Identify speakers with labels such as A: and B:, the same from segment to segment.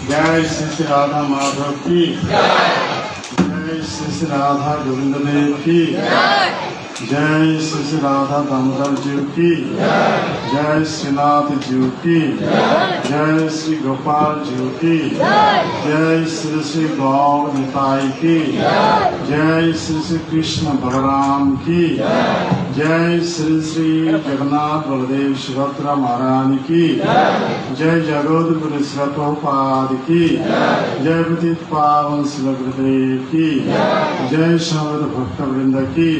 A: जय श्री राधा माधव की जय श्री राधा गोविंद देव की जय श्री राधा दामोदर जी की जय श्रीनाथ जी की जय श्री गोपाल जी की जय श्री गौर निताई की जय श्री कृष्ण बलराम की जय श्री जगन्नाथ बलदेव सुभद्रा महारानी की जय जगोदगुरु श्री प्रभुपाद की जय पतित पावन श्री गुरुदेव की जय समस्त भक्त वृंद की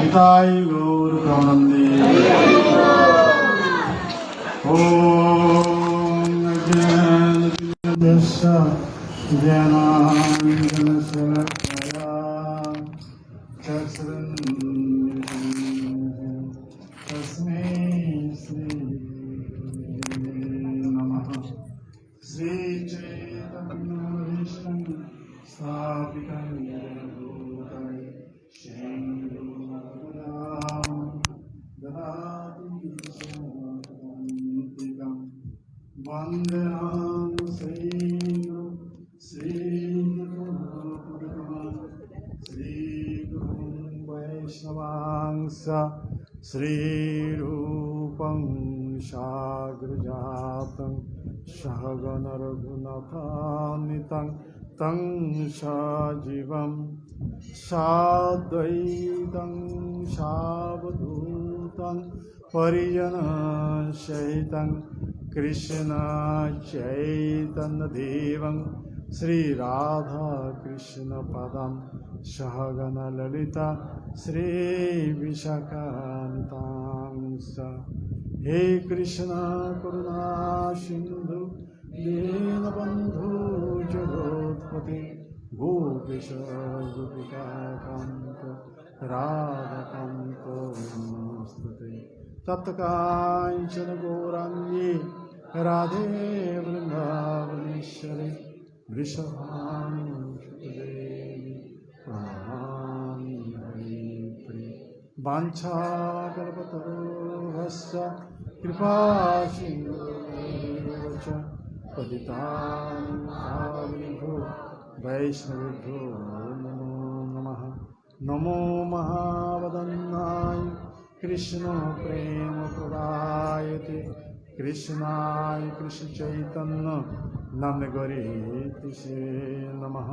A: हिताई गौर प्रवनंदी ओम तस्मै श्री नमः श्री चैतन्य विष्णु स्थापितं येन भूतले वंदनां श्रीगुरुं वैष्णवांस श्रीरूपं साग्रजातं सहगण रघुनाथान्वितं तं सजीवं साद्वैतं सावधूतं परिजनसहितं कृष्ण चैतन्यदेवं श्री राधा कृष्ण पदं सहगण ललिता श्री विशाखान्तांस हे कृष्ण करुणा सिंधु दीनबंधु जगत्पते गोपेश गोपिकान्त राधाकान्त नमोस्तुते तत्काञ्चन गौराङ्गी राधे वृन्दावनेश्वरी वृषभानुसुते देवी प्रणमामि हरिप्रिये वाञ्छाकल्पतरुभ्यश्च कृपा सिन्धुभ्येव च पतितानां पावनेभ्यो वैष्णवेभ्यो नमो नमः। नमो महावदन्नाय कृष्ण प्रेम प्रदायते कृष्णाय कृष्ण चैतन्य नंद गौरी नमः।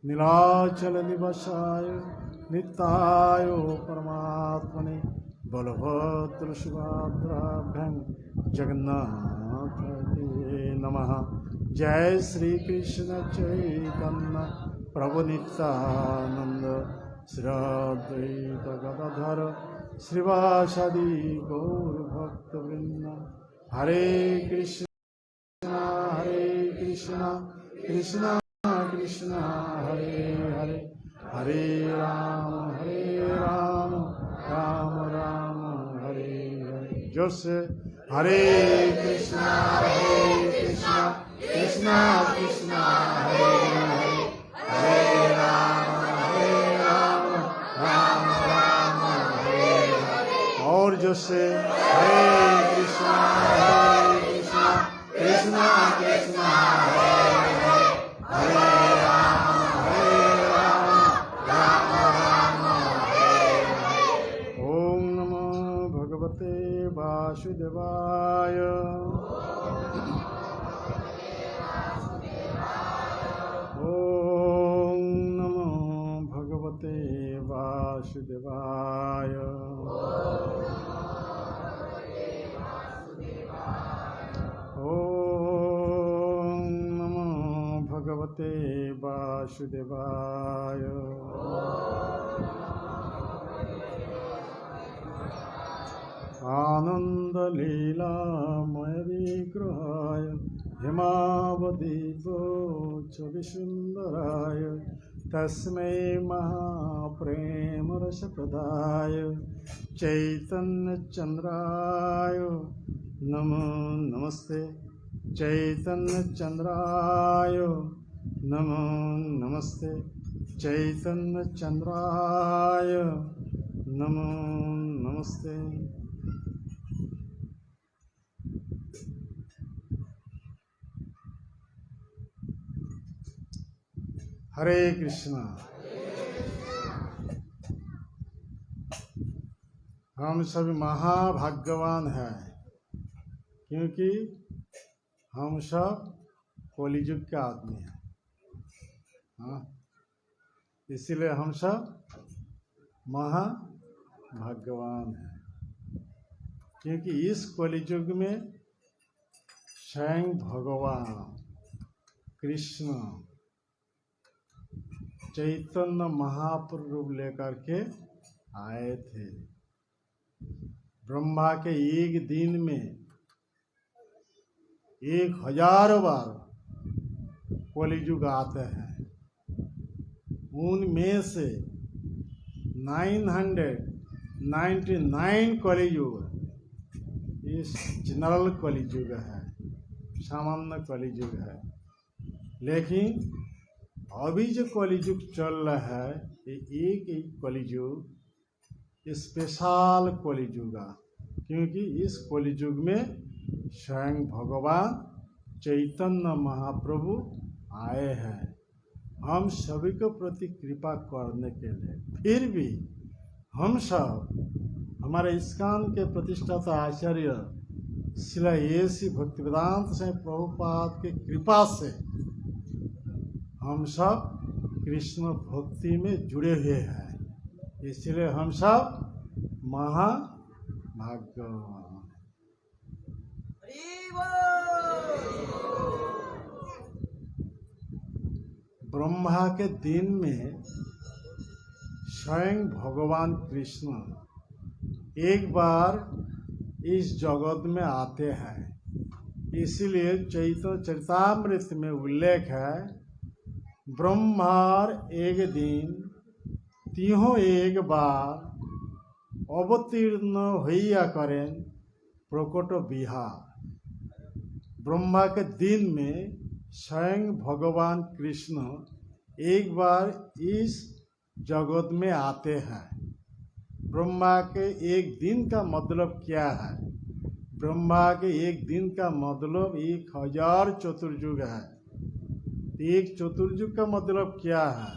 A: नीलाचल निवासाय नित्याय परमात्मने बलभद्र सुभद्राभ्यां जगन्नाथ नमः। जय श्री कृष्ण चैतन्य प्रभु नित्यानंद श्री अद्वैत गदाधर श्रीवासादि गौर भक्तवृंद। हरे कृष्ण कृष्ण कृष्ण हरे हरे हरे राम राम राम हरे हरे। जोर से हरे कृष्ण कृष्ण कृष्ण हरे हरे हरे राम राम राम हरे हरे। और जो से हरे कृष्ण कृष्ण कृष्ण हरे हरे हरे राम राम राम हरे हरे। ओम नमो भगवते वासुदेवाय। ओम नमो भगवते वासुदेवाय। ओम नमो भगवते वासुदेवाय। आनंद लीलामय विग्रहाय हेमावदीपो च विसुंदराय तस्मै महाप्रेम रसप्रदाय चैतन्य चंद्राय नमो नमस्ते। चैतन्य चंद्राय नमो नमस्ते। चैतन्य चंद्राय नमो नमस्ते। हरे कृष्णा। हम सभी महाभाग्यवान हैं क्योंकि हम सब कलियुग के आदमी हैं। हाँ, इसीलिए हम सब महाभाग्यवान हैं क्योंकि इस कलियुग में स्वयं भगवान कृष्ण चैतन्य महाप्रभु रूप लेकर के आए थे। ब्रह्मा के एक दिन में 1000 बार कलियुग आते हैं। उनमें से 999 कलियुग इस जनरल कलियुग है, सामान्य कलियुग है। लेकिन अभी जो कलियुग चल रहा है ये एक कलियुग स्पेशल कलियुग है क्योंकि इस कलियुग में स्वयं भगवान चैतन्य महाप्रभु आए हैं हम सभी को प्रति कृपा करने के लिए। फिर भी हम सब हमारे इस्कॉन के प्रतिष्ठाता आचार्य श्रील A.C. भक्तिवेदांत स्वामी प्रभुपाद की कृपा से हम सब कृष्ण भक्ति में जुड़े हुए हैं। इसलिए हम सब महाभाग्यवान। ब्रह्मा के दिन में स्वयं भगवान कृष्ण एक बार इस जगत में आते हैं। इसलिए चैतन्य चरितामृत में उल्लेख है ब्रह्मार एक दिन तीहों एक बार अवतीर्ण होइया करें प्रकट बिहार। ब्रह्मा के दिन में स्वयं भगवान कृष्ण एक बार इस जगत में आते हैं। ब्रह्मा के एक दिन का मतलब क्या है? ब्रह्मा के एक दिन का मतलब 1000 चतुर्युग है। एक चतुर्युग का मतलब क्या है?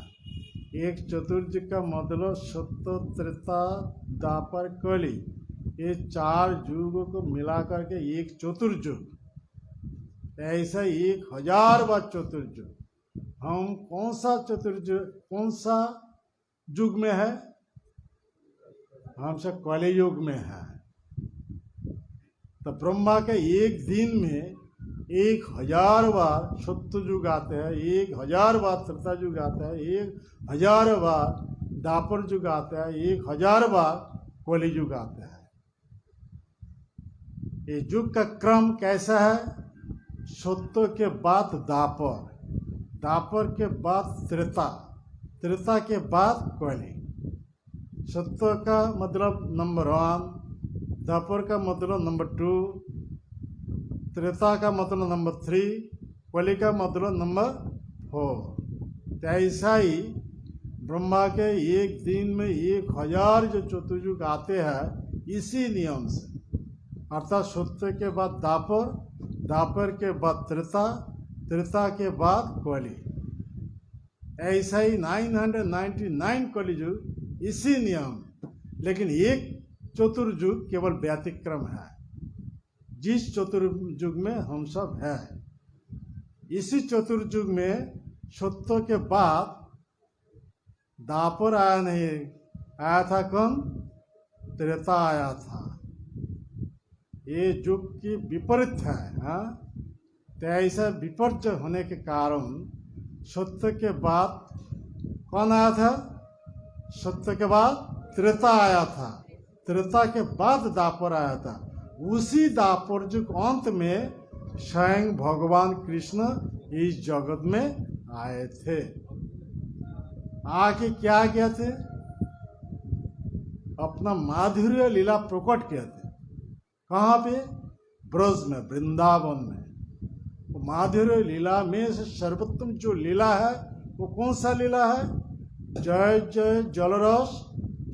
A: एक चतुर्युग का मतलब सत्य, त्रेता, द्वापर, कली, ये 4 युगों को मिला करके एक चतुर्युग। ऐसा 1000 बार चतुर्युग। हम कौन सा चतुर्युग, कौन सा युग में है? हम सब कलि युग में है। तो ब्रह्मा के एक दिन में 1000 बार सत्य युग आते हैं, 1000 बार त्रेता युग आता है, 1000 बार द्वापर युग आता है, 1000 बार कलि युग आता है। ये युग का क्रम कैसा है? सत्य के बाद द्वापर, द्वापर के बाद त्रेता, त्रेता के बाद कलि। सत्य का मतलब नंबर 1, द्वापर का मतलब नंबर 2, त्रेता का मतलब नंबर 3, कलि का मतलब नंबर 4। ऐसा ही ब्रह्मा के एक दिन में 1000 जो चतुर्युग आते हैं, इसी नियम से। अर्थात सत्य के बाद द्वापर, द्वापर के बाद त्रेता, त्रेता के बाद कलि। ऐसा ही 999 कलियुग इसी नियम। लेकिन एक चतुर्युग केवल व्यतिक्रम है, जिस चतुर्युग में हम सब हैं। इसी चतुर्युग में सत्य के बाद द्वापर आया नहीं, आया था कौन? त्रेता आया था। ये युग की विपरीत है। हाँ, तो ऐसा विपरीत होने के कारण सत्य के बाद कौन आया था? सत्य के बाद त्रेता आया था, त्रेता के बाद द्वापर आया था। उसी द्वापर युग अंत में स्वयं भगवान कृष्ण इस जगत में आए थे। आके क्या किए थे? अपना माधुर्य लीला प्रकट किए थे। कहाँ पे? ब्रज में, वृंदावन में। तो माधुर्य लीला में से सर्वोत्तम जो लीला है वो कौन सा लीला है? जय जय जलरस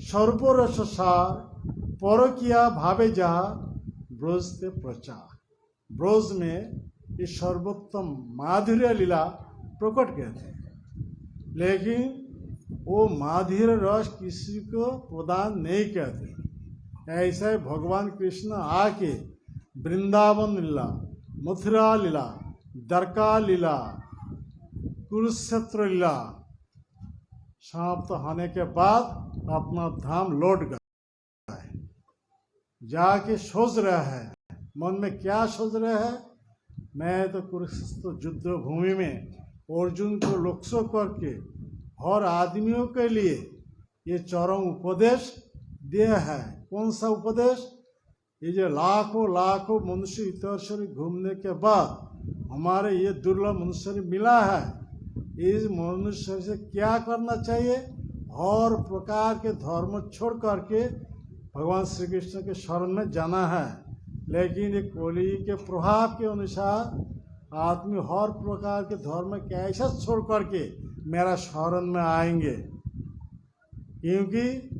A: सर्वरस सार, परकिया भावे जहा ब्रज से प्रचार। ब्रज में ये सर्वोत्तम माधुर्य लीला प्रकट किए थे। लेकिन वो माधुर्य रस किसी को प्रदान नहीं करते। ऐसे भगवान कृष्ण आके वृंदावन लीला, मथुरा लीला, द्वारका लीला, कुरुक्षेत्र लीला समाप्त होने के बाद अपना धाम लौट गए। जाके सोच रहे हैं, मन में क्या सोच रहे हैं? मैं तो कुरुक्षेत्र युद्ध भूमि में अर्जुन को लक्ष्य करके हर आदमियों के लिए ये चरम उपदेश दिया है। कौन सा उपदेश? ये जो लाखों लाखों मनुष्य इधर से घूमने के बाद हमारे ये दुर्लभ मनुष्य मिला है, इस मनुष्य से क्या करना चाहिए? हर प्रकार के धर्म छोड़ करके भगवान श्री कृष्ण के शरण में जाना है। लेकिन ये कलि के प्रभाव के अनुसार आदमी हर प्रकार के धर्म कैसे छोड़ करके मेरा शरण में आएंगे? क्योंकि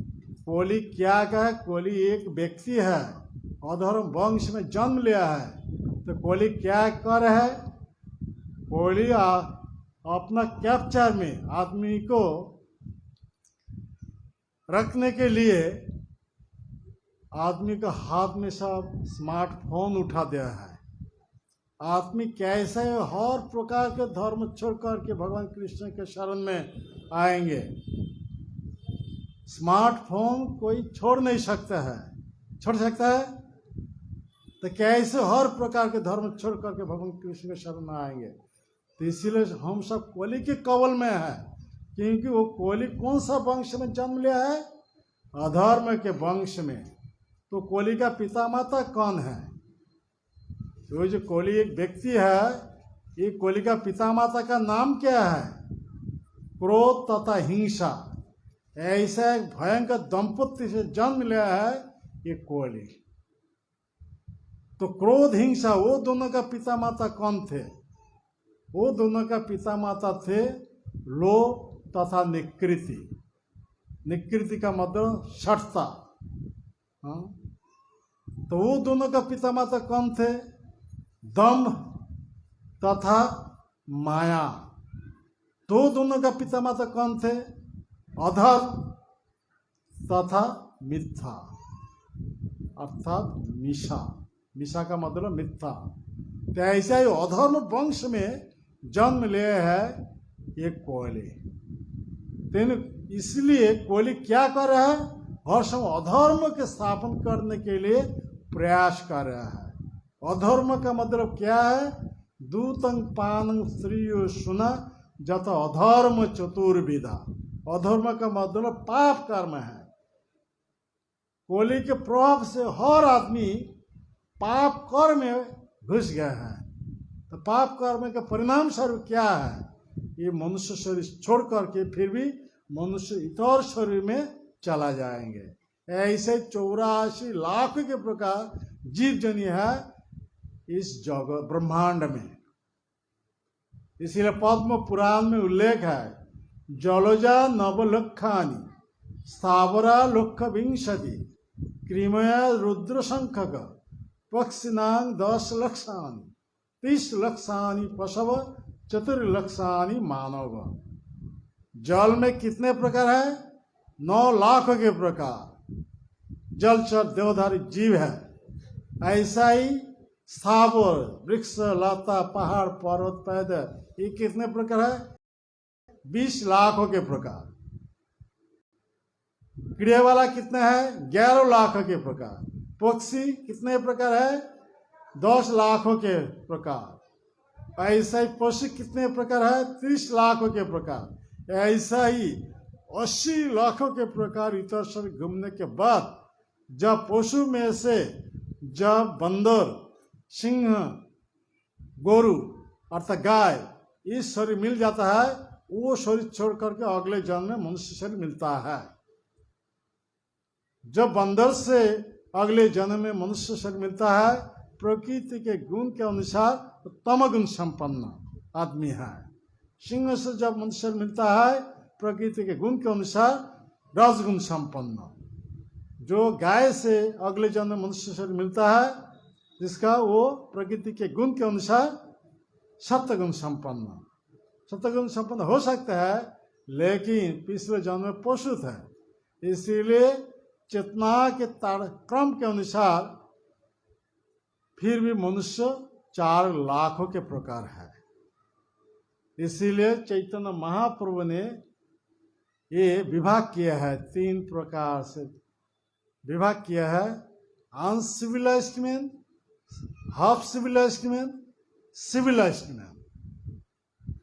A: कलि क्या का है? कलि एक व्यक्ति है, अधर्म वंश में जन्म लिया है। तो कलि क्या कर रहा है? कलि अपना कैप्चर में आदमी को रखने के लिए आदमी का हाथ में सब स्मार्टफोन उठा दिया है। आदमी कैसे हर प्रकार के धर्म छोड़ करके भगवान कृष्ण के शरण में आएंगे? स्मार्टफोन कोई छोड़ नहीं सकता है। छोड़ सकता है? तो कैसे हर प्रकार के धर्म छोड़ करके भगवान कृष्ण के शरण में आएंगे? तो इसीलिए हम सब कलि के कवल में है। क्योंकि वो कलि कौन सा वंश में जन्म लिया है? अधर्म के वंश में। तो कलि का पिता माता कौन है? तो जो कलि एक व्यक्ति है, ये कलि का पिता माता का नाम क्या है? क्रोध तथा हिंसा। ऐसा एक भयंकर दंपत्ति से जन्म लिया है ये कलि। तो क्रोध हिंसा, वो दोनों का पिता माता कौन थे? वो दोनों का पिता माता थे लोभ तथा निकृति। निकृति का मतलब शठता, हाँ, तो वो दोनों का पितामाता कौन थे? दंभ तथा माया। तो दोनों का पितामाता कौन थे? अधर्म तथा मिथ्या, अर्थात मिशा। मिशा का मतलब मिथ्या। तो ऐसा ही अधर्म वंश में जन्म लिए है ये कोयले। तेन इसलिए कोयले क्या कर रहा है? हर समय अधर्म के स्थापन करने के लिए प्रयास कर रहा है। अधर्म का मतलब क्या है? दूतं पानं स्त्रियो सुना जत अधर्म चतुर्विधा। अधर्म का मतलब पाप कर्म है। कोयले के प्रभाव से हर आदमी पाप कर्म में घुस गया है। तो पाप कर्म का परिणाम स्वरूप क्या है? ये मनुष्य शरीर छोड़ करके फिर भी मनुष्य इतर शरीर में चला जाएंगे। ऐसे 84 लाख के प्रकार जीव जनी है इस जगत ब्रह्मांड में। इसीलिए पद्म पुराण में उल्लेख है, जलजा नवलक्षानि स्थावरा लक्ष विंशति क्रीमया रुद्र संखक पक्षिनांग 10 लक्षानि 30 लक्षानि पशव 4 लक्षानि मानव। जल में कितने प्रकार है? 9 लाख के प्रकार जलचर देवधारी जीव है। ऐसा ही स्थावर वृक्ष लता पहाड़ पर्वत पैदल ये कितने प्रकार है? 20 लाखों के प्रकार। कीड़े वाला कितने है? 11 लाख के प्रकार। पक्षी कितने प्रकार है? 10 लाखों के प्रकार। ऐसा ही पशु कितने प्रकार है? 30 लाखों के प्रकार। ऐसा ही 80 लाखों के प्रकार इतर शरीर घूमने के बाद जब पशु में से जब बंदर, सिंह, गोरु अर्थात गाय इस शरीर मिल जाता है, वो शरीर छोड़ करके अगले जन्म में मनुष्य शरीर मिलता है। जब बंदर से अगले जन्म में मनुष्य शरीर मिलता है, प्रकृति के गुण के अनुसार तमगुण संपन्न आदमी है। सिंह से जब मनुष्य मिलता है, प्रकृति के गुण के अनुसार रजगुण संपन्न। जो गाय से अगले जन्म में मनुष्य शरीर मिलता है, जिसका वो प्रकृति के गुण के अनुसार सत्वगुण संपन्न। सत्वगुण संपन्न हो सकता है, लेकिन पिछले जन्म में पशु था, इसीलिए चेतना के क्रम के अनुसार फिर भी मनुष्य 4 लाखों के प्रकार है। इसीलिए चैतन्य महाप्रभु ने ये विभाग किया है, 3 प्रकार से विभाग किया है। Uncivilised man, half civilised man, civilised man,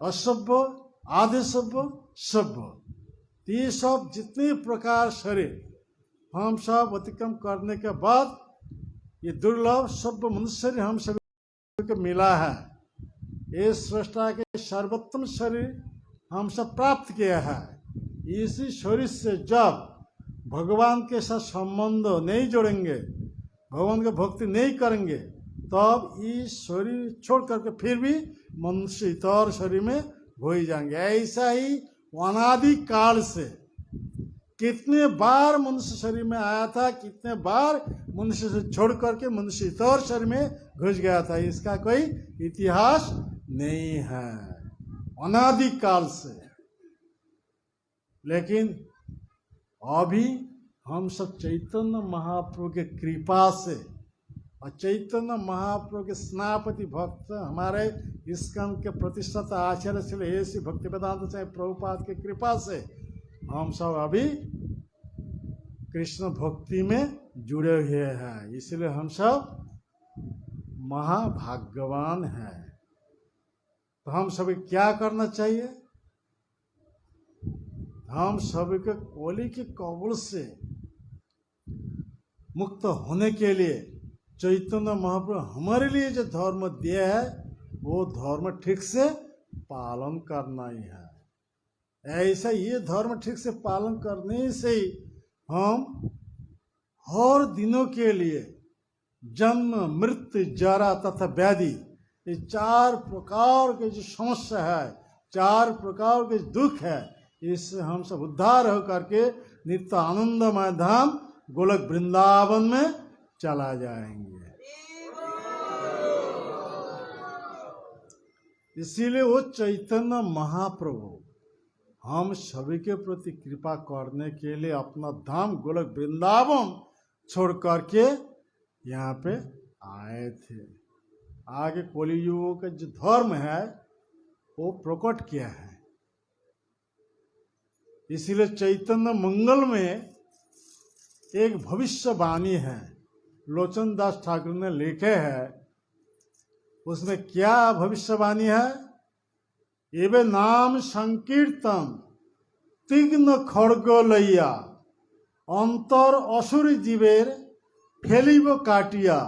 A: असभ्य, आधे सभ्य, सभ्य। ये सब जितने प्रकार शरीर हम सब अतिक्रम करने के बाद ये दुर्लभ सभ्य मनुष्य शरीर हम सभी को मिला है। ये सृष्टा के सर्वोत्तम शरीर हम सब प्राप्त किया है। इसी शरीर से जब भगवान के साथ संबंध नहीं जोड़ेंगे, भगवान की भक्ति नहीं करेंगे, तब इस शरीर छोड़ करके फिर भी मनुष्य इतर शरीर में हो ही जाएंगे। ऐसा ही अनादि काल से कितने बार मनुष्य शरीर में आया था, कितने बार मनुष्य से छोड़ करके मनुष्य इतर शरीर में घुस गया था, इसका कोई इतिहास नहीं है अनादि काल से। लेकिन अभी हम सब चैतन्य महाप्रभु के कृपा से और चैतन्य महाप्रभु के सेनापति भक्त हमारे इस्कॉन के प्रतिष्ठित आचार्य श्री ऐसी भक्ति वेदांत से प्रभुपाद की कृपा से हम सब अभी कृष्ण भक्ति में जुड़े हुए हैं। इसलिए हम सब महाभाग्यवान हैं। तो हम सभी क्या करना चाहिए? हम सभी के कोली के कबूल से मुक्त होने के लिए चैतन्य महाप्रभु हमारे लिए जो धर्म दिया है, वो धर्म ठीक से पालन करना ही है। ऐसा ये धर्म ठीक से पालन करने से ही हम हर दिनों के लिए जन्म, मृत्यु, जरा तथा व्याधि, ये 4 प्रकार के जो समस्या है, 4 प्रकार के दुख है, इससे हम सब उद्धार हो करके नित्य आनंदमय धाम गोलक वृंदावन में चला जाएंगे। इसीलिए वो चैतन्य महाप्रभु हम सभी के प्रति कृपा करने के लिए अपना धाम गोलक वृंदावन छोड़ करके यहाँ पे आए थे। आगे कलियुग का जो धर्म है वो प्रकट किया है। इसीलिए चैतन्य मंगल में एक भविष्यवाणी है, लोचन दास ठाकुर ने लिखे है। उसमें क्या भविष्यवाणी है? एवे नाम संकीर्तन तीग्न खड़ग लइया अंतर असुर जीवेर फेलिब काटिया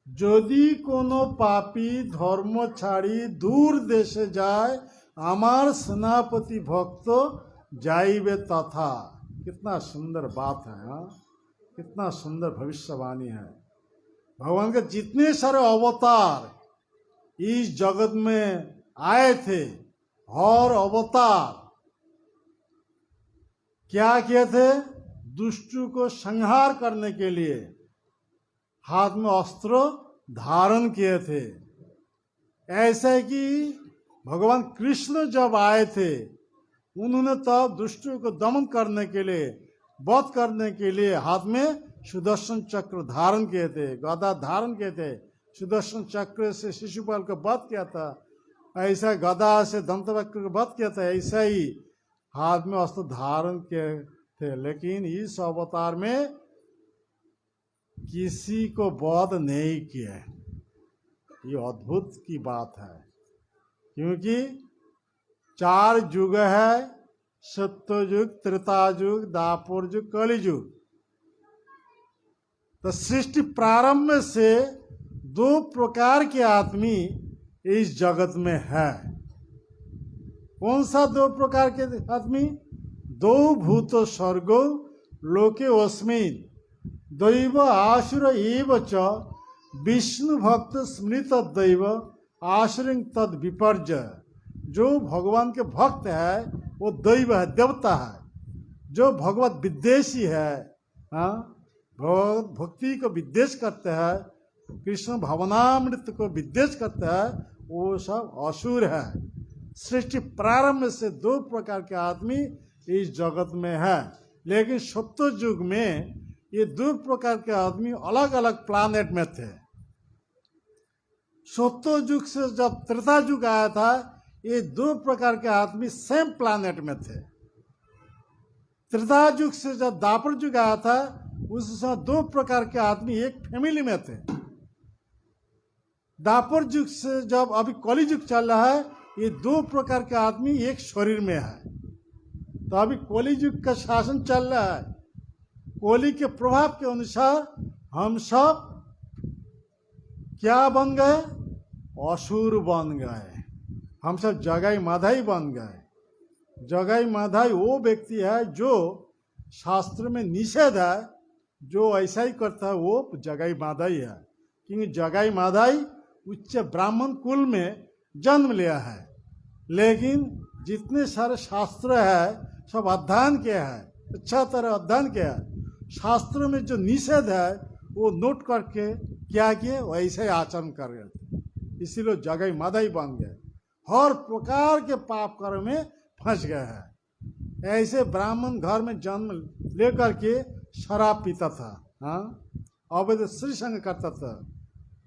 A: यदि कोनो पापी धर्म छाड़ी दूर देशे जाए आमार सेनापति भक्त जाइबे तथा। कितना सुंदर बात है, हाँ? कितना सुंदर भविष्यवाणी है। भगवान के जितने सारे अवतार इस जगत में आए थे, और अवतार क्या किए थे? दुष्टों को संहार करने के लिए हाथ में अस्त्र धारण किए थे। ऐसे कि भगवान कृष्ण जब आए थे उन्होंने तब दुष्टों को दमन करने के लिए, वध करने के लिए हाथ में सुदर्शन चक्र धारण किए थे, गदा धारण किए थे। सुदर्शन चक्र से शिशुपाल को वध किया था, ऐसा गदा से दंतवक्र को वध किया था, ऐसा ही हाथ में अस्त्र धारण किए थे। लेकिन इस अवतार में किसी को वध नहीं किया। ये अद्भुत की बात है, क्योंकि 4 युग है, सत्ययुग, त्रेतायुग, द्वापर युग, कलियुग। तो सृष्टि प्रारंभ से 2 प्रकार के आदमी इस जगत में है। कौन सा 2 प्रकार के आदमी? 2 भूत स्वर्गो लोके अस्मिन् दैव आसुर एव च विष्णु भक्त स्मृत दैव आसुरिं तद विपर्य। जो भगवान के भक्त है वो दैव है, देवता है। जो भगवत विद्वेषी है, हाँ, भक्ति को विद्वेष करते हैं, कृष्ण भावनामृत को विद्वेष करते हैं, वो सब असुर है। सृष्टि प्रारंभ से 2 प्रकार के आदमी इस जगत में है। लेकिन सत्य युग में ये 2 प्रकार के आदमी अलग अलग प्लानेट में थे। सत्य युग से जब त्रेता युग आया था, ये 2 प्रकार के आदमी सेम प्लानेट में थे। त्रेता युग से जब द्वापर युग आया था, उस समय 2 प्रकार के आदमी एक फैमिली में थे। द्वापर युग से जब अभी कलि युग चल रहा है, ये 2 प्रकार के आदमी एक शरीर में है। तो अभी कलि युग का शासन चल रहा है। कलि के प्रभाव के अनुसार हम सब क्या बन गए? असुर बन गए। हम सब जगाई माधाई बन गए। जगाई माधाई वो व्यक्ति है जो शास्त्र में निषेध है, जो ऐसा ही करता है वो जगाई माधाई है। क्योंकि जगाई माधाई उच्च ब्राह्मण कुल में जन्म लिया है, लेकिन जितने सारे शास्त्र है सब अध्ययन किया है, अच्छा तरह अध्ययन किया है। शास्त्रों में जो निषेध है वो नोट करके क्या किए, वैसे ही आचरण कर रहे थे। इसीलिए जगाई माधाई बन गए, हर प्रकार के पाप कर्म में फंस गए हैं। ऐसे ब्राह्मण घर में जन्म लेकर के शराब पीता था, हाँ, अवैध स्त्री संग करता था,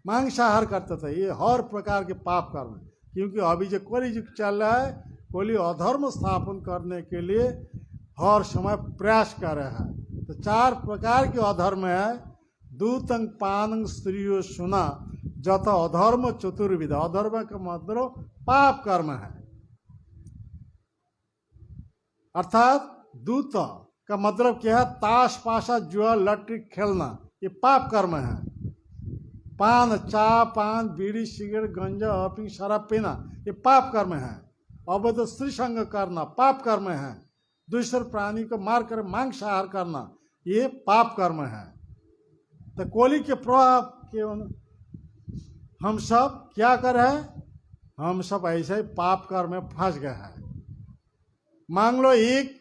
A: मांसाहार करता था। ये हर प्रकार के पाप कर्म। क्योंकि अभी जो कलि युग चल रहा है, कलि अधर्म स्थापन करने के लिए हर समय प्रयास कर रहा है। तो 4 प्रकार के अधर्म है। दूतंग पानंग स्त्रियो सुना जत अधर्म चतुर्विध। अधर्म का मतलब पाप कर्म है, अर्थात दूत का मतलब क्या है? ताश पाशा जुआ लट्टी खेलना, ये पाप कर्म है। पान, चा, पान, बीड़ी, सिगरेट, गंजा, अफीम, शराब पीना, ये पाप कर्म है। अवैध स्त्री संग करना पाप कर्म है। दूसरे प्राणी को मार कर मांसाहार करना, ये पाप कर्म है। तो कलि के प्रभाव के हम सब क्या कर रहे हैं? हम सब ऐसे ही पाप कर्म में फंस गए हैं। मान लो एक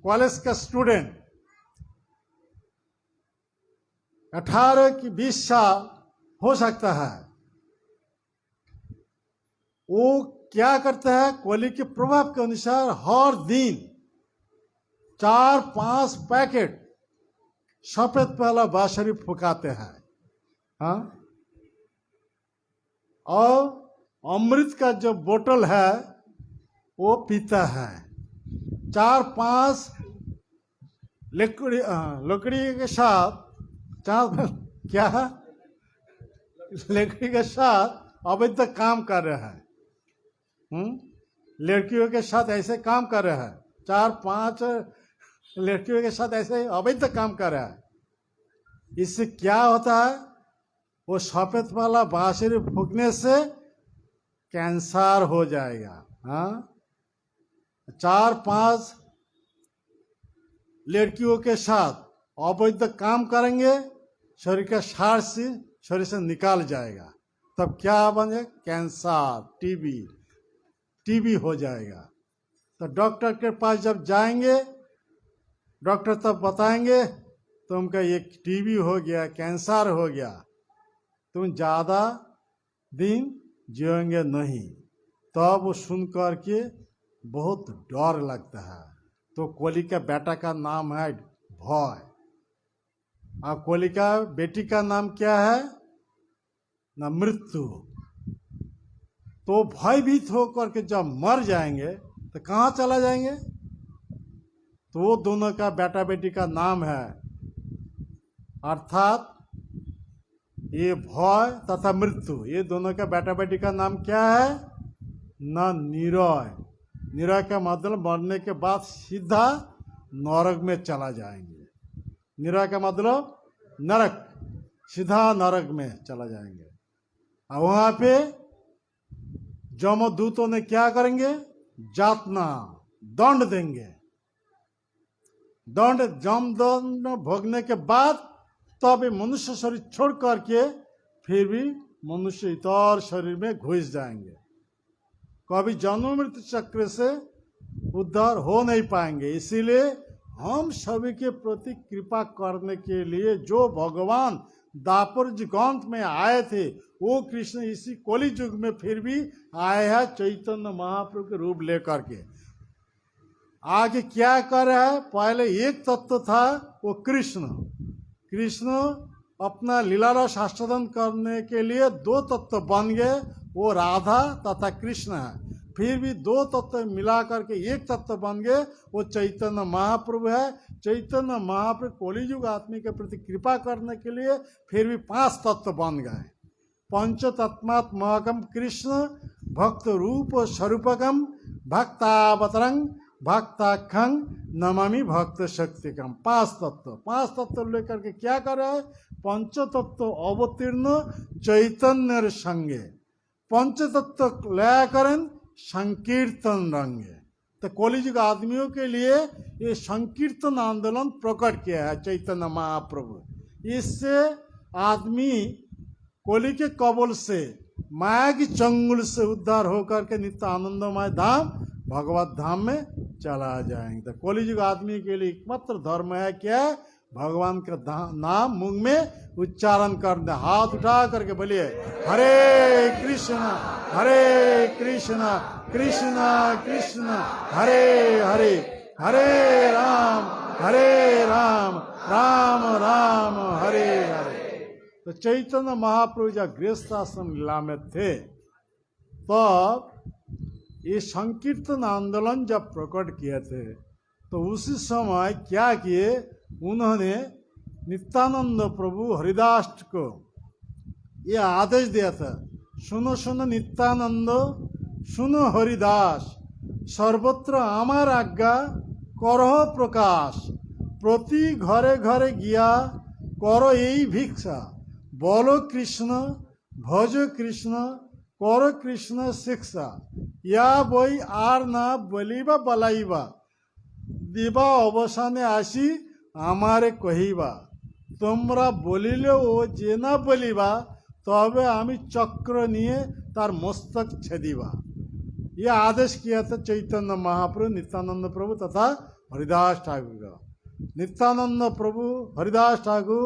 A: कॉलेज का स्टूडेंट
B: 18 की 20 साल हो सकता है। वो क्या करता है, कोली के प्रभाव के अनुसार हर दिन 4-5 पैकेट सफेद पहला बांसुरी फुकाते हैं। हाँ, और अमृत का जो बोतल है वो पीता है। 4-5 लकड़ी के साथ, क्या है, लकड़ी के साथ अवैध काम कर रहा है। लड़कियों के साथ ऐसे काम कर रहा है, 4-5 लड़कियों के साथ ऐसे अवैध काम कर रहा है। इससे क्या होता है, वो सफेद वाला बांसुरी फूकने से कैंसर हो जाएगा। हाँ, 4-5 लड़कियों के साथ अवैध काम करेंगे, शरीर का सार से शरीर से निकाल जाएगा, तब क्या बने, कैंसर, टीबी हो जाएगा। तो डॉक्टर के पास जब जाएंगे, डॉक्टर तब बताएंगे तुमका ये टीबी हो गया, कैंसर हो गया, तुम ज़्यादा दिन जिएंगे नहीं। तब वो सुन करके बहुत डर लगता है। तो कोली का बेटा का नाम है भय, और कोली का बेटी का नाम क्या है ना, मृत्यु। तो भयभीत होकर के जब मर जाएंगे तो कहाँ चला जाएंगे, तो वो दोनों का बेटा बेटी का नाम है, अर्थात ये भय तथा मृत्यु, ये दोनों का बेटा बेटी का नाम क्या है ना, निरय। निरय का मतलब मरने के बाद सीधा नरक में चला जाएंगे। निरय का मतलब नरक, सीधा नरक में चला जाएंगे। और वहां पे जमदूतों ने क्या करेंगे, जातना, दंड देंगे। दंड भोगने के बाद तब ये मनुष्य शरीर छोड़ करके फिर भी मनुष्य इतर शरीर में घुस जाएंगे। कभी जन्म मृत्यु चक्र से उद्धार हो नहीं पाएंगे। इसीलिए हम सभी के प्रति कृपा करने के लिए जो भगवान दापर युगांत में आए थे, वो कृष्ण इसी कली युग में फिर भी आए हैं चैतन्य महाप्रभु के रूप लेकर के। आगे क्या कर रहा है, पहले एक तत्व था वो कृष्ण अपना लीला रस आस्वादन करने के लिए 2 तत्व बन गए, वो राधा तथा कृष्ण है। फिर भी 2 तत्व मिला करके एक तत्व बन गए, वो चैतन्य महाप्रभु है। चैतन्य महाप्रभु कलियुग आदमी के प्रति कृपा करने के लिए फिर भी 5 तत्व बन गए। पंचतत्मात्मकम कृष्ण भक्त रूप स्वरूपकम भक्तावतरंग भक्ताखं नमामि भक्त शक्तिकम। 5 तत्व लेकर के क्या कर रहा है, पंच तत्व अवतीर्ण चैतन्य संगे पंच तत्व लया करें संकीर्तन रंगे। तो कलियुग आदमियों के लिए ये संकीर्तन आंदोलन प्रकट किया है चैतन्य महाप्रभु। इससे आदमी कोली के कबल से, माया की चंगुल से उद्धार होकर के नित्य आनंदमय धाम भगवत धाम में चला जाएंगे। तो कलियुग आदमी के लिए एकमात्र धर्म है क्या, भगवान का नाम मुंह में उच्चारण करना। हाथ उठा करके बोलिए हरे कृष्ण कृष्ण कृष्ण हरे हरे, हरे राम राम राम हरे हरे। तो चैतन्य महाप्रभु जब गृहस्थ आश्रम लीला में थे, तब ये संकीर्तन आंदोलन जब प्रकट किए थे, तो उसी समय क्या किए, उन्होंने नित्यानंद प्रभु हरिदास को ये आदेश दिया था, सुनो सुनो नित्यानंद, सुनो हरिदास, सर्वत्र आमार आज्ञा करह प्रकाश, प्रति घरे घरे गया करो यही भिक्षा, बोलो कृष्ण भजो कृष्ण करो कृष्ण शिक्षा, या बई आर ना बलिबा बलाइबा, दिबा अवसाने आसी हमारे कहिबा, তোমরা বলিলে ও যে না বলিবা তবে আমি চক্র নিয়ে তার মস্তক ছেদিবা। ये आदेश किया था चैतन्य महाप्रभु, नित्यानंद प्रभु तथा हरिदास ठाकुर का। नित्यानंद प्रभु, हरिदास ठाकुर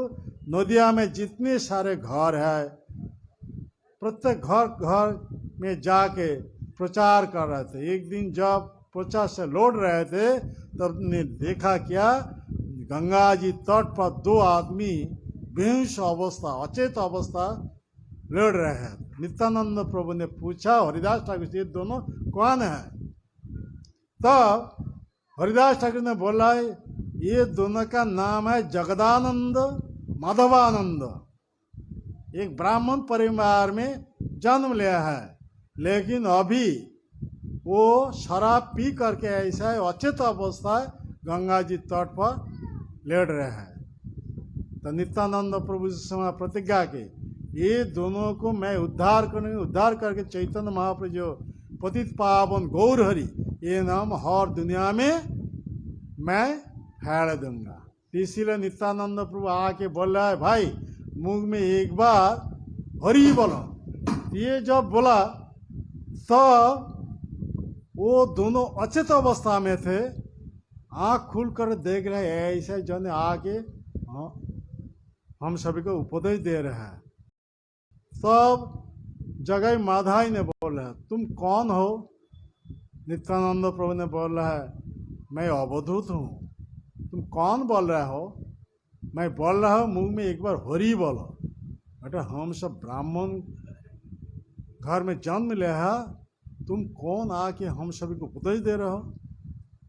B: नदिया में जितने सारे घर है, प्रत्येक घर घर में जाके प्रचार कर रहे थे। एक दिन जब प्रचार से लौट रहे थे तब ने देखा क्या, गंगा जी तट पर दो आदमी बेहोश अवस्था, अचेत अवस्था लड़ रहे हैं। नित्यानंद प्रभु ने पूछा हरिदास ठाकुर से, ये दोनों कौन है? तब हरिदास ठाकुर ने बोला, ये दोनों का नाम है जगदानंद, माधवानंद। एक ब्राह्मण परिवार में जन्म लिया है, लेकिन अभी वो शराब पी करके ऐसा अचेत अवस्था गंगा जी तट पर लेट रहे हैं। तो नित्यानंद प्रभु जी से प्रतिज्ञा की, ये दोनों को मैं उद्धार करूँगी, उद्धार करके चैतन्य महाप्रभु जो पतित पावन गौर हरि, ये नाम हर दुनिया में मैं फैला दूंगा। इसीलिए नित्यानंद प्रभु आके बोल रहा है, भाई मुख में एक बार हरि बोलो। ये जब बोला तो वो दोनों अचेत अवस्था में थे, आँख खुल कर देख रहे हैं, ऐसे जन आके हम सभी को उपदेश दे रहे हैं। तब जगई माधाई ने बोला, तुम कौन हो? नित्यानंद प्रभु ने बोला है, मैं अवधूत हूँ। तुम कौन बोल रहे हो? मैं बोल रहा हूँ, मुंह में एक बार हरि बोलो। बेटा हम सब ब्राह्मण घर में जन्म लिया है, तुम कौन आके हम सभी को उपदेश दे रहे हो?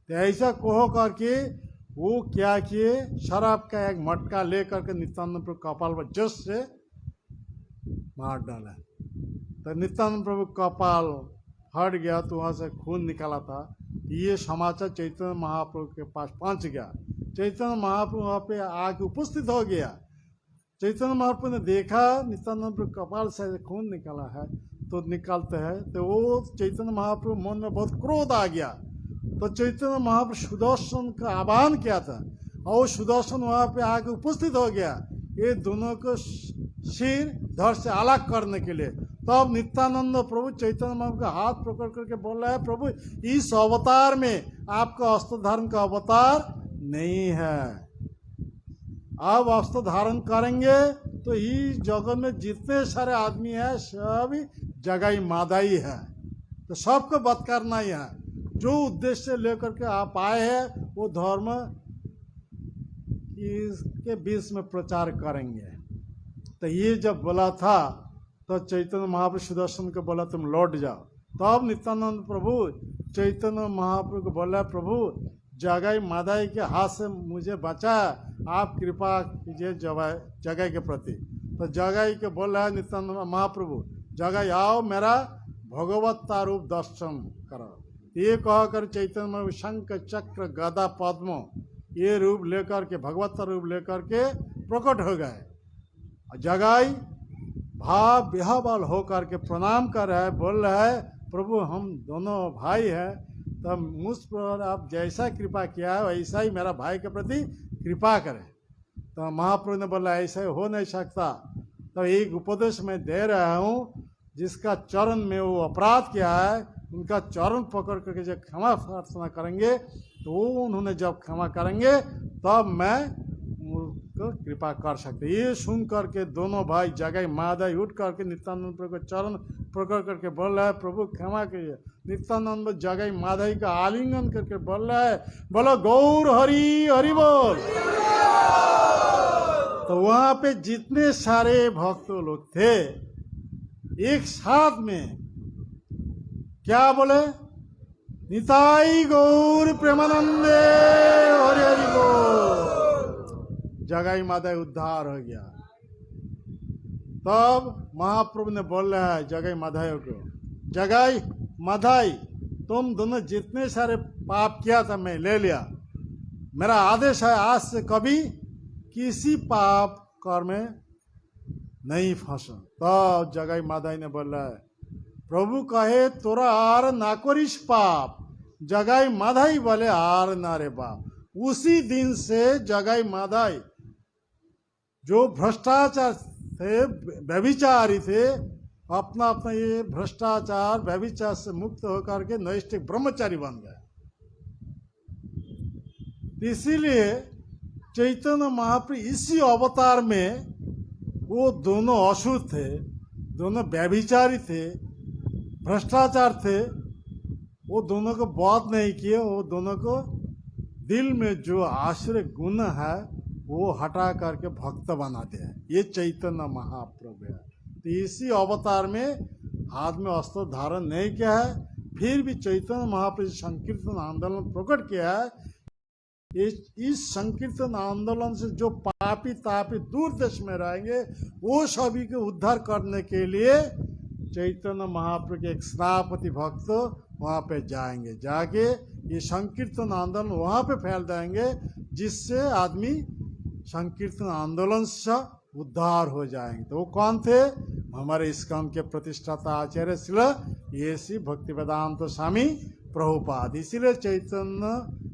B: तो ऐसा कहो करके वो क्या किए, शराब का एक मटका ले करके नित्यानंद प्रभु कपाल पर जस से मार डाला। तो नित्यानंद प्रभु कपाल फट गया, तो वहाँ से खून निकाला था। ये समाचार चैतन्य महाप्रभु के पास पहुँच गया। चैतन्य महाप्रभु वहाँ पे आके उपस्थित हो गया। चैतन्य महाप्रभु ने देखा नित्यानंद प्रभु कपाल से खून निकाला है, तो निकालते हैं, तो वो चैतन्य महाप्रभु मन में बहुत क्रोध आ गया। तो चैतन्य महाप्रभु सुदर्शन का आह्वान किया था, और सुदर्शन वहाँ पे आके उपस्थित हो गया, ये दोनों को सिर धड़ से अलग करने के लिए। तब नित्यानंद प्रभु चैतन्य महाप्रभु का हाथ पकड़ करके बोल रहा है, प्रभु इस अवतार में आपका अस्त्र धारण का अवतार नहीं है। अब अस्त्र धारण करेंगे तो इस जगत में जितने सारे आदमी हैं सब जगाई मादाई है, तो सबको बद करना ही है। जो उद्देश्य लेकर के आप आए हैं वो धर्म इसके बीच में प्रचार करेंगे। तो ये जब बोला था तो चैतन्य महाप्रभु सुदर्शन को बोला, तुम लौट जाओ। तब नित्यानंद प्रभु चैतन्य महाप्रभु को बोला, प्रभु जगाई मादाई के हाथ से मुझे बचा, आप कृपा कीजिए जगाई के प्रति। तो जगाई के बोल रहा है नित्यानंद महाप्रभु, जगाई आओ मेरा भगवत्ता रूप दर्शन करो। ये कहकर चैतन्य महाप्रभु शंख चक्र गदा पद्म ये रूप लेकर के, भगवत्ता रूप लेकर के प्रकट हो गए। जगाई भाव विहवल होकर के प्रणाम कर रहा है, बोल रहा है, प्रभु हम दोनों भाई हैं, तब मुझ पर आप जैसा कृपा किया है वैसा ही मेरा भाई के प्रति कृपा करें। तो महाप्रभु ने बोला, ऐसा हो नहीं सकता। तो एक उपदेश मैं दे रहा हूँ, जिसका चरण में वो अपराध किया है उनका चरण पकड़ करके जब क्षमा प्रार्थना करेंगे, तो उन्होंने जब क्षमा करेंगे तब मैं उनको कृपा कर सकते। ये सुन करके दोनों भाई जगाई मादाई उठ करके नित्यानंद प्रभु का चरण पकड़ करके बोल रहा है, प्रभु क्षमा कीजिए। नित्यानंद जगाई मादाई का आलिंगन करके बोल रहा है, बोलो गौर हरि हरि बोल। तो वहाँ पे जितने सारे भक्त लोग थे एक साथ में क्या बोले, निताई गौर प्रेमानंदे हरि हरि बोल। जगाई मादाई उद्धार हो गया। तब महाप्रभु ने बोल रहा है जगाई मादाई को, जगाई मादाई तुम दोनों जितने सारे पाप किया था मैं ले लिया, मेरा आदेश है आज से कभी किसी पाप कर में नहीं फंसो। तो जगाई मादाई ने बोला है, प्रभु कहे तोरा आर ना करिस पाप। जगाई मादाई बोले आर ना रे बाप। उसी दिन से जगाई मादाई जो भ्रष्टाचार थे, व्यभिचारी थे, अपना अपना ये भ्रष्टाचार व्यभिचार से मुक्त होकर के नैष्ठिक ब्रह्मचारी बन गए। इसीलिए चैतन्य महाप्रभु इसी अवतार में वो दोनों असुर थे, दोनों व्यभिचारी थे, भ्रष्टाचार थे। वो दोनों को वध नहीं किए, वो दोनों को दिल में जो आश्रय गुण है वो हटा करके भक्त बना दिया। ये चैतन्य महाप्रभु है। तो इसी अवतार में हाथ में अस्त्र धारण नहीं किया है, फिर भी चैतन्य महाप्रभु संकीर्तन आंदोलन प्रकट किया है। इस संकीर्तन आंदोलन से जो पापी तापी दूर देश में रहेंगे वो सभी को उद्धार करने के लिए चैतन्य महाप्रभु के एक सेनापति भक्त वहाँ पे जाएंगे, जाके ये संकीर्तन आंदोलन वहाँ पे फैल देंगे, जिससे आदमी संकीर्तन आंदोलन से उद्धार हो जाएंगे। तो वो कौन थे? हमारे इस्कॉन के प्रतिष्ठाता आचार्य श्रील ये भक्तिवेदांत स्वामी प्रभुपाद। इसीलिए चैतन्य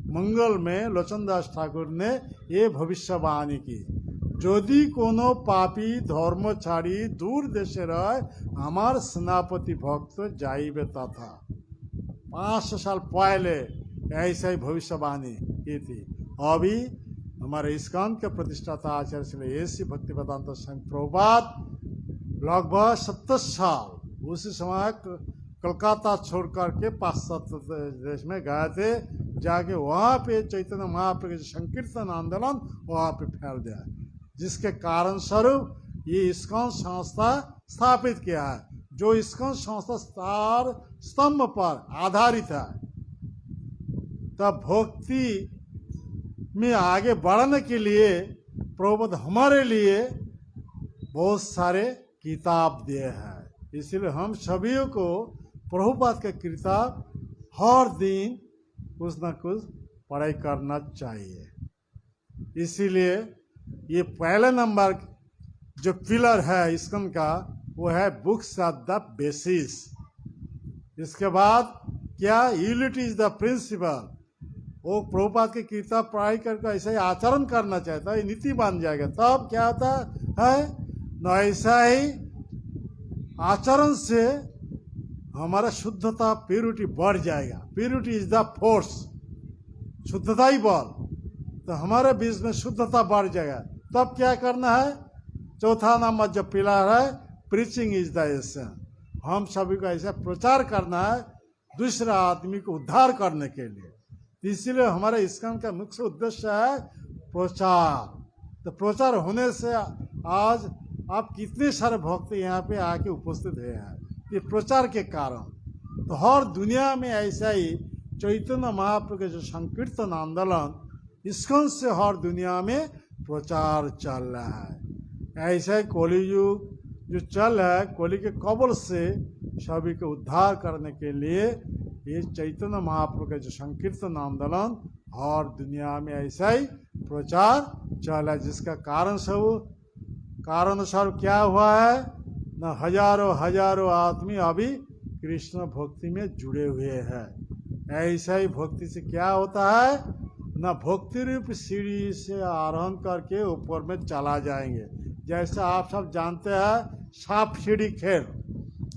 B: मंगल में लोचनदास ठाकुर ने ये भविष्यवाणी की, यदि कोनो पापी धर्मचारी दूर देशे रहे हमार सेनापति भक्त जाइबे तथा। 500 साल पहले ऐसा ही भविष्यवाणी की थी। अभी हमारे इस्कॉन के प्रतिष्ठाता आचार्य श्री ऐसी भक्तिवेदांत स्वामी प्रभुपाद लगभग 70 साल उसी समय कलकत्ता छोड़ करके पाश्चात्य देश में गए थे, जाके वहाँ पे चैतन्य महाप्रभु के संकीर्तन आंदोलन वहाँ पे फैल गया, जिसके कारण स्वरूप ये इस्कॉन संस्था स्थापित किया है, जो इस्कॉन संस्था 4 स्तंभ पर आधारित है। तब भक्ति में आगे बढ़ने के लिए प्रभुपाद हमारे लिए बहुत सारे किताब दिए हैं। इसलिए हम सभी को प्रभुपाद का किताब हर दिन कुछ न कुछ पढ़ाई करना चाहिए। इसीलिए ये पहले नंबर जो पिलर है इस्कॉन का वो है बुक्स ऑफ द बेसिस। इसके बाद क्या? Unity is the principle. वो प्रभुपाद की किताब पढ़ाई करके ऐसा ही आचरण करना चाहता है, नीति बन जाएगा। तब क्या होता है न, ऐसा ही आचरण से हमारा शुद्धता प्यूरिटी बढ़ जाएगा। प्यूरिटी इज द फोर्स, शुद्धता ही बल। तो हमारे बीच में शुद्धता बढ़ जाएगा। तब क्या करना है? चौथा नंबर जो पिलर है प्रीचिंग इज द एसेंस। हम सभी को ऐसा प्रचार करना है दूसरा आदमी को उद्धार करने के लिए। इसीलिए हमारे इस्कॉन का मुख्य उद्देश्य है प्रचार। तो प्रचार होने से आज आप कितने सारे भक्त यहाँ पे आके उपस्थित हुए हैं, ये प्रचार के कारण। तो हर दुनिया में ऐसा ही चैतन्य महाप्रभु के जो संकीर्तन आंदोलन इस्कॉन से हर दुनिया में प्रचार चल रहा है। ऐसा ही कलियुग जो चल है, कलि के कबल से सभी को उद्धार करने के लिए ये चैतन्य महाप्रभु का जो संकीर्तन आंदोलन हर दुनिया में ऐसा ही प्रचार चला है, जिसका कारण स्वरूप क्या हुआ है न, हजारों आदमी अभी कृष्ण भक्ति में जुड़े हुए हैं। ऐसा ही भक्ति से क्या होता है न, भक्ति रूप सीढ़ी से आरोहण करके ऊपर में चला जाएंगे। जैसे आप सब जानते हैं सांप सीढ़ी खेल,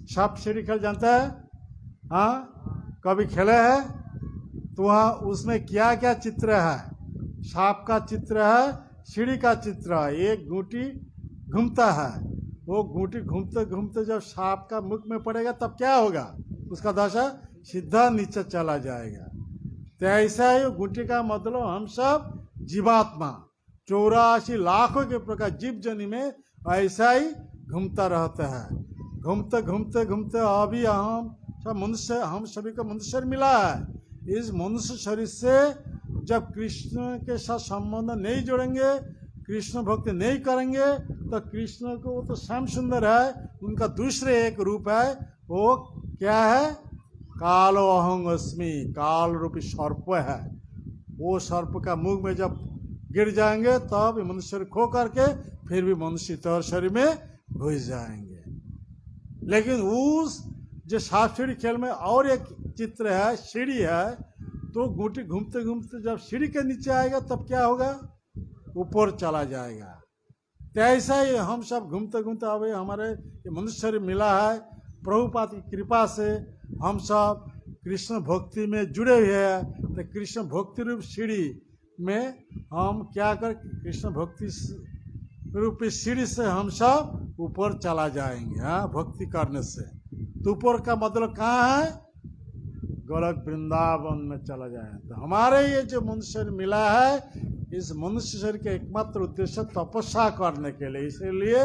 B: सांप सीढ़ी खेल जानते हैं? हाँ, कभी खेले हैं? तो वहाँ उसमें क्या क्या चित्र है? सांप का चित्र है, सीढ़ी का चित्र है, एक गूंटी घूमता है। वो गूंटी घूमते घूमते जब सांप का मुख में पड़ेगा तब क्या होगा? उसका दशा सीधा नीचे चला जाएगा। तो ऐसा ही गूंटी का मतलब हम सब जीवात्मा 84 लाखों के प्रकार जीव जनी में ऐसा ही घूमता रहता है। घूमते घूमते घूमते अभी हम सभी को मनुष्य शरीर मिला है। इस मनुष्य शरीर से जब कृष्ण के साथ संबंध नहीं जोड़ेंगे, कृष्ण भक्ति नहीं करेंगे, तो कृष्ण को तो श्याम सुंदर है, उनका दूसरे एक रूप है, वो क्या है? कालो अहं अस्मि, काल रूपी सर्प है। वो सर्प का मुख में जब गिर जाएंगे तब मनुष्य शरीर खो करके फिर भी मनुष्य तर शरीर में घुस जाएंगे। लेकिन उस जो सांप सीढ़ी खेल में और एक चित्र है, सीढ़ी है, तो गूंटी घूमते घूमते जब सीढ़ी के नीचे आएगा तब क्या होगा? ऊपर चला जाएगा। तो ऐसा ही हम सब घूमते घूमते अभी हमारे ये मनुष्य शरीर मिला है। प्रभुपाद की कृपा से हम सब कृष्ण भक्ति में जुड़े हुए हैं। तो कृष्ण भक्ति रूप सीढ़ी में हम क्या कर कृष्ण भक्ति रूपी सीढ़ी से हम सब ऊपर चला जाएंगे। हाँ, भक्ति करने से। तो ऊपर का मतलब कहाँ है? गोलक वृंदावन में चला जाए। तो हमारे ये जो मनुष्य शरीर मिला है, इस मनुष्य शरीर का एकमात्र उद्देश्य तपस्या करने के लिए। इसलिए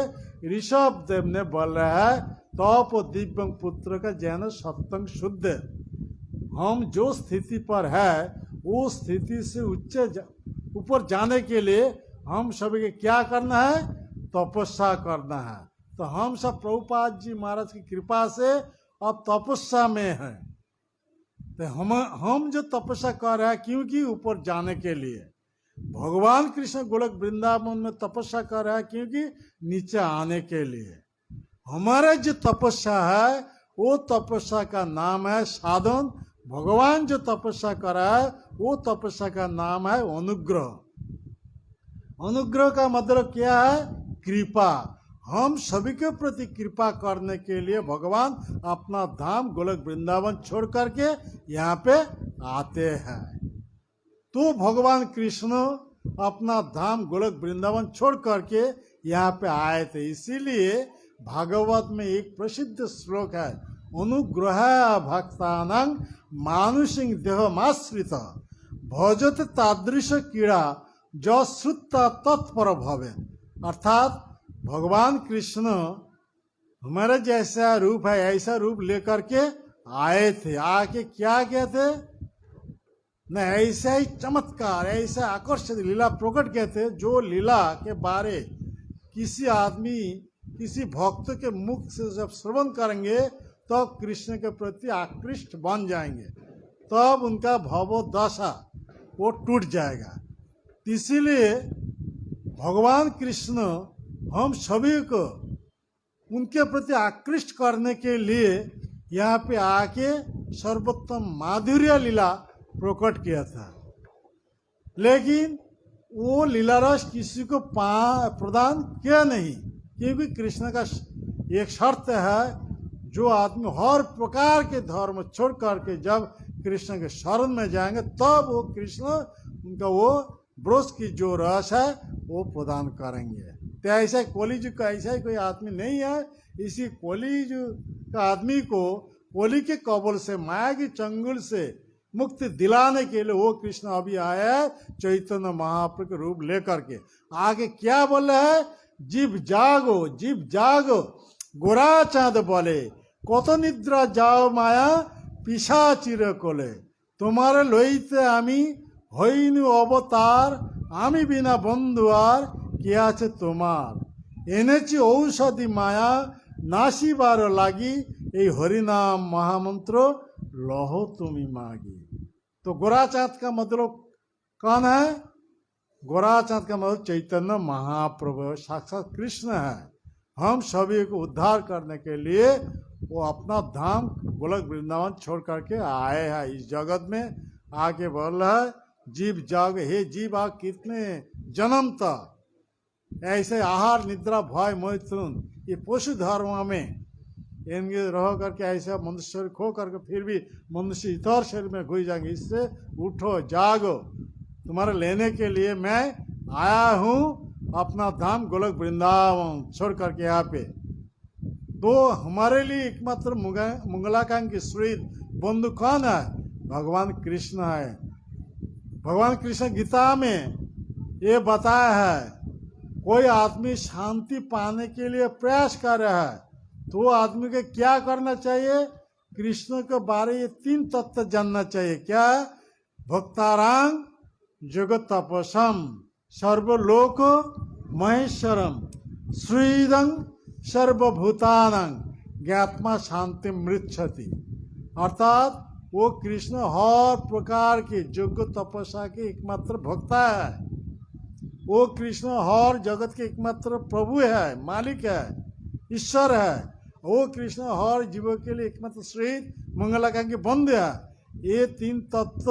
B: ऋषभ देव ने बोल रहा है तप दिव्यं पुत्र का जैन सत्संग शुद्ध। हम जो स्थिति पर है वो स्थिति से ऊपर जाने के लिए हम सभी के क्या करना है? तपस्या करना है। तो हम सब प्रभुपाद जी महाराज की कृपा से अब तपस्या में हैं। तो हम जो तपस्या कर रहे हैं क्योंकि ऊपर जाने के लिए। भगवान कृष्ण गोलक वृंदावन में तपस्या कर रहा है क्योंकि नीचे आने के लिए। हमारे जो तपस्या है वो तपस्या का नाम है साधन। भगवान जो तपस्या कर रहा है वो तपस्या का नाम है अनुग्रह। अनुग्रह का मतलब क्या है? कृपा। हम सभी के प्रति कृपा करने के लिए भगवान अपना धाम गोलक वृंदावन छोड़ करके यहाँ पे आते हैं। तो भगवान कृष्ण अपना धाम गोलक वृंदावन छोड़ करके यहाँ पे आए थे। इसीलिए भागवत में एक प्रसिद्ध श्लोक है, अनुग्रह भक्तानां मानुषिं देहमाश्रित भजत तादृश कीड़ा जो श्रुता तत्पर भवे। अर्थात भगवान कृष्ण हमारे जैसा रूप है, ऐसा रूप लेकर के आए थे। आके क्या कहते? न ऐसा ही चमत्कार, ऐसा आकर्षित लीला प्रकट कहते जो लीला के बारे किसी आदमी, किसी भक्त के मुख से जब श्रवण करेंगे तो कृष्ण के प्रति आकृष्ट बन जाएंगे, तब उनका भवदशा वो टूट जाएगा। इसीलिए भगवान कृष्ण हम सभी को उनके प्रति आकृष्ट करने के लिए यहाँ पे आके सर्वोत्तम माधुर्य लीला प्रकट किया था। लेकिन वो लीला रस किसी को प्रदान किया नहीं, क्योंकि कृष्ण का एक शर्त है, जो आदमी हर प्रकार के धर्म छोड़ करके जब कृष्ण के शरण में जाएंगे तब वो कृष्ण उनका वो ब्रज की जो रस है वो प्रदान करेंगे। तो ऐसा कलियुग का ऐसा ही कोई आदमी नहीं है। इसी कलियुग का आदमी को कली के कबल से, माया की चंगुल से मुक्ति दिलाने के लिए वो कृष्ण अभी आया है चैतन्य महाप्रभु के रूप लेकर के। आगे क्या बोल रहे हैं? जीव जागो, जीव जागो, गोरा चाँद बोले कत निद्रा जाओ माया पिशाचिर कोले, तुम्हारे लইতে আমি হইনি অবতার, আমি বিনা বন্ধু আর কে আছে তোমার, এনেছি ঔষধি মায়া নাসিবার লাগি, এই হরিনাम महामंत्र लहो तुमी मागी। तो गोरा चाँद का मतलब कौन है? गोरा चाँद का मतलब चैतन्य महाप्रभु साक्षात कृष्ण है। हम सभी को उद्धार करने के लिए वो अपना धाम गोलक वृंदावन छोड़ करके आए हैं इस जगत में। आके बोल रहा है जीव जाग, हे जीव आ कितने जन्म तक ऐसे आहार निद्रा भय मैथुन ये पशु धर्म में इनके रह करके ऐसा मनुष्य शरीर खो करके फिर भी मनुष्य इतर शरीर में घुस जाएंगे। इससे उठो जागो, तुम्हारे लेने के लिए मैं आया हूँ अपना धाम गोलक वृंदावन छोड़ करके यहाँ पे। तो हमारे लिए एकमात्र मंगलाकांक्षी श्रीद बंधु कौन है? भगवान कृष्ण है। भगवान कृष्ण गीता में ये बताया है, कोई आदमी शांति पाने के लिए प्रयास कर रहा है तो आदमी को क्या करना चाहिए? कृष्ण के बारे ये 3 तत्व जानना चाहिए। क्या? भक्तारांग जगत तपसम सर्वलोक महेश्वरम श्रीदं सर्वभूतानां ज्ञात्मा शांति मृच्छति। अर्थात वो कृष्ण हर प्रकार के योग्य तपस्या के एकमात्र भक्ता है। वो कृष्ण हर जगत के एकमात्र प्रभु है, मालिक है, ईश्वर है। वो कृष्ण हर जीवों के लिए एकमात्र श्री मंगलाकांक्षी बंधु है। ये 3 तत्व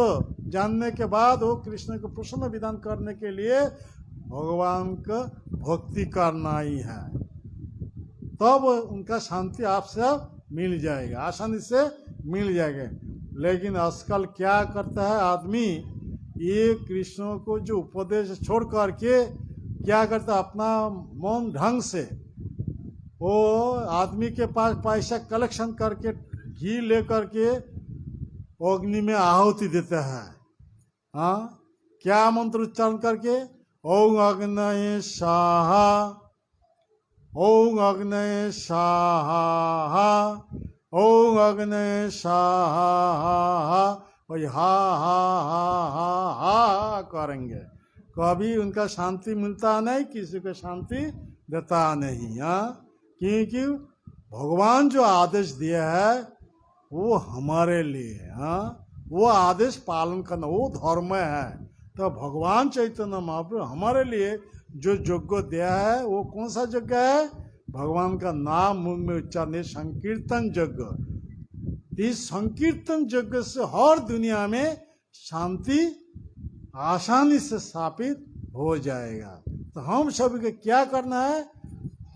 B: जानने के बाद वो कृष्ण को प्रसन्न विधान करने के लिए भगवान का भक्ति करना ही है, तब उनका शांति आपसे मिल जाएगा, आसानी से मिल जाएगा। लेकिन आजकल क्या करता है आदमी, ये कृष्ण को जो उपदेश छोड़ करके क्या करता, अपना मन ढंग से वो आदमी के पास पैसा कलेक्शन करके घी ले करके अग्नि में आहुति देता है। हाँ, क्या मंत्र उच्चारण करके, ओम अग्नये स्वाहा, ओम अग्नये स्वाहा, ओम अग्नये स्वाहा, और हा हा हा हा हा करेंगे। कभी उनका शांति मिलता नहीं, किसी को शांति देता नहीं। हाँ, क्योंकि भगवान जो आदेश दिया है वो हमारे लिए, हाँ, वो आदेश पालन करना वो धर्म है। तो भगवान चैतन्य महाप्रभु हमारे लिए जो यज्ञ दिया है वो कौन सा यज्ञ है? भगवान का नाम मुंह में उच्चारण, संकीर्तन यज्ञ। इस संकीर्तन यज्ञ से हर दुनिया में शांति आसानी से स्थापित हो जाएगा। तो हम सभी को क्या करना है?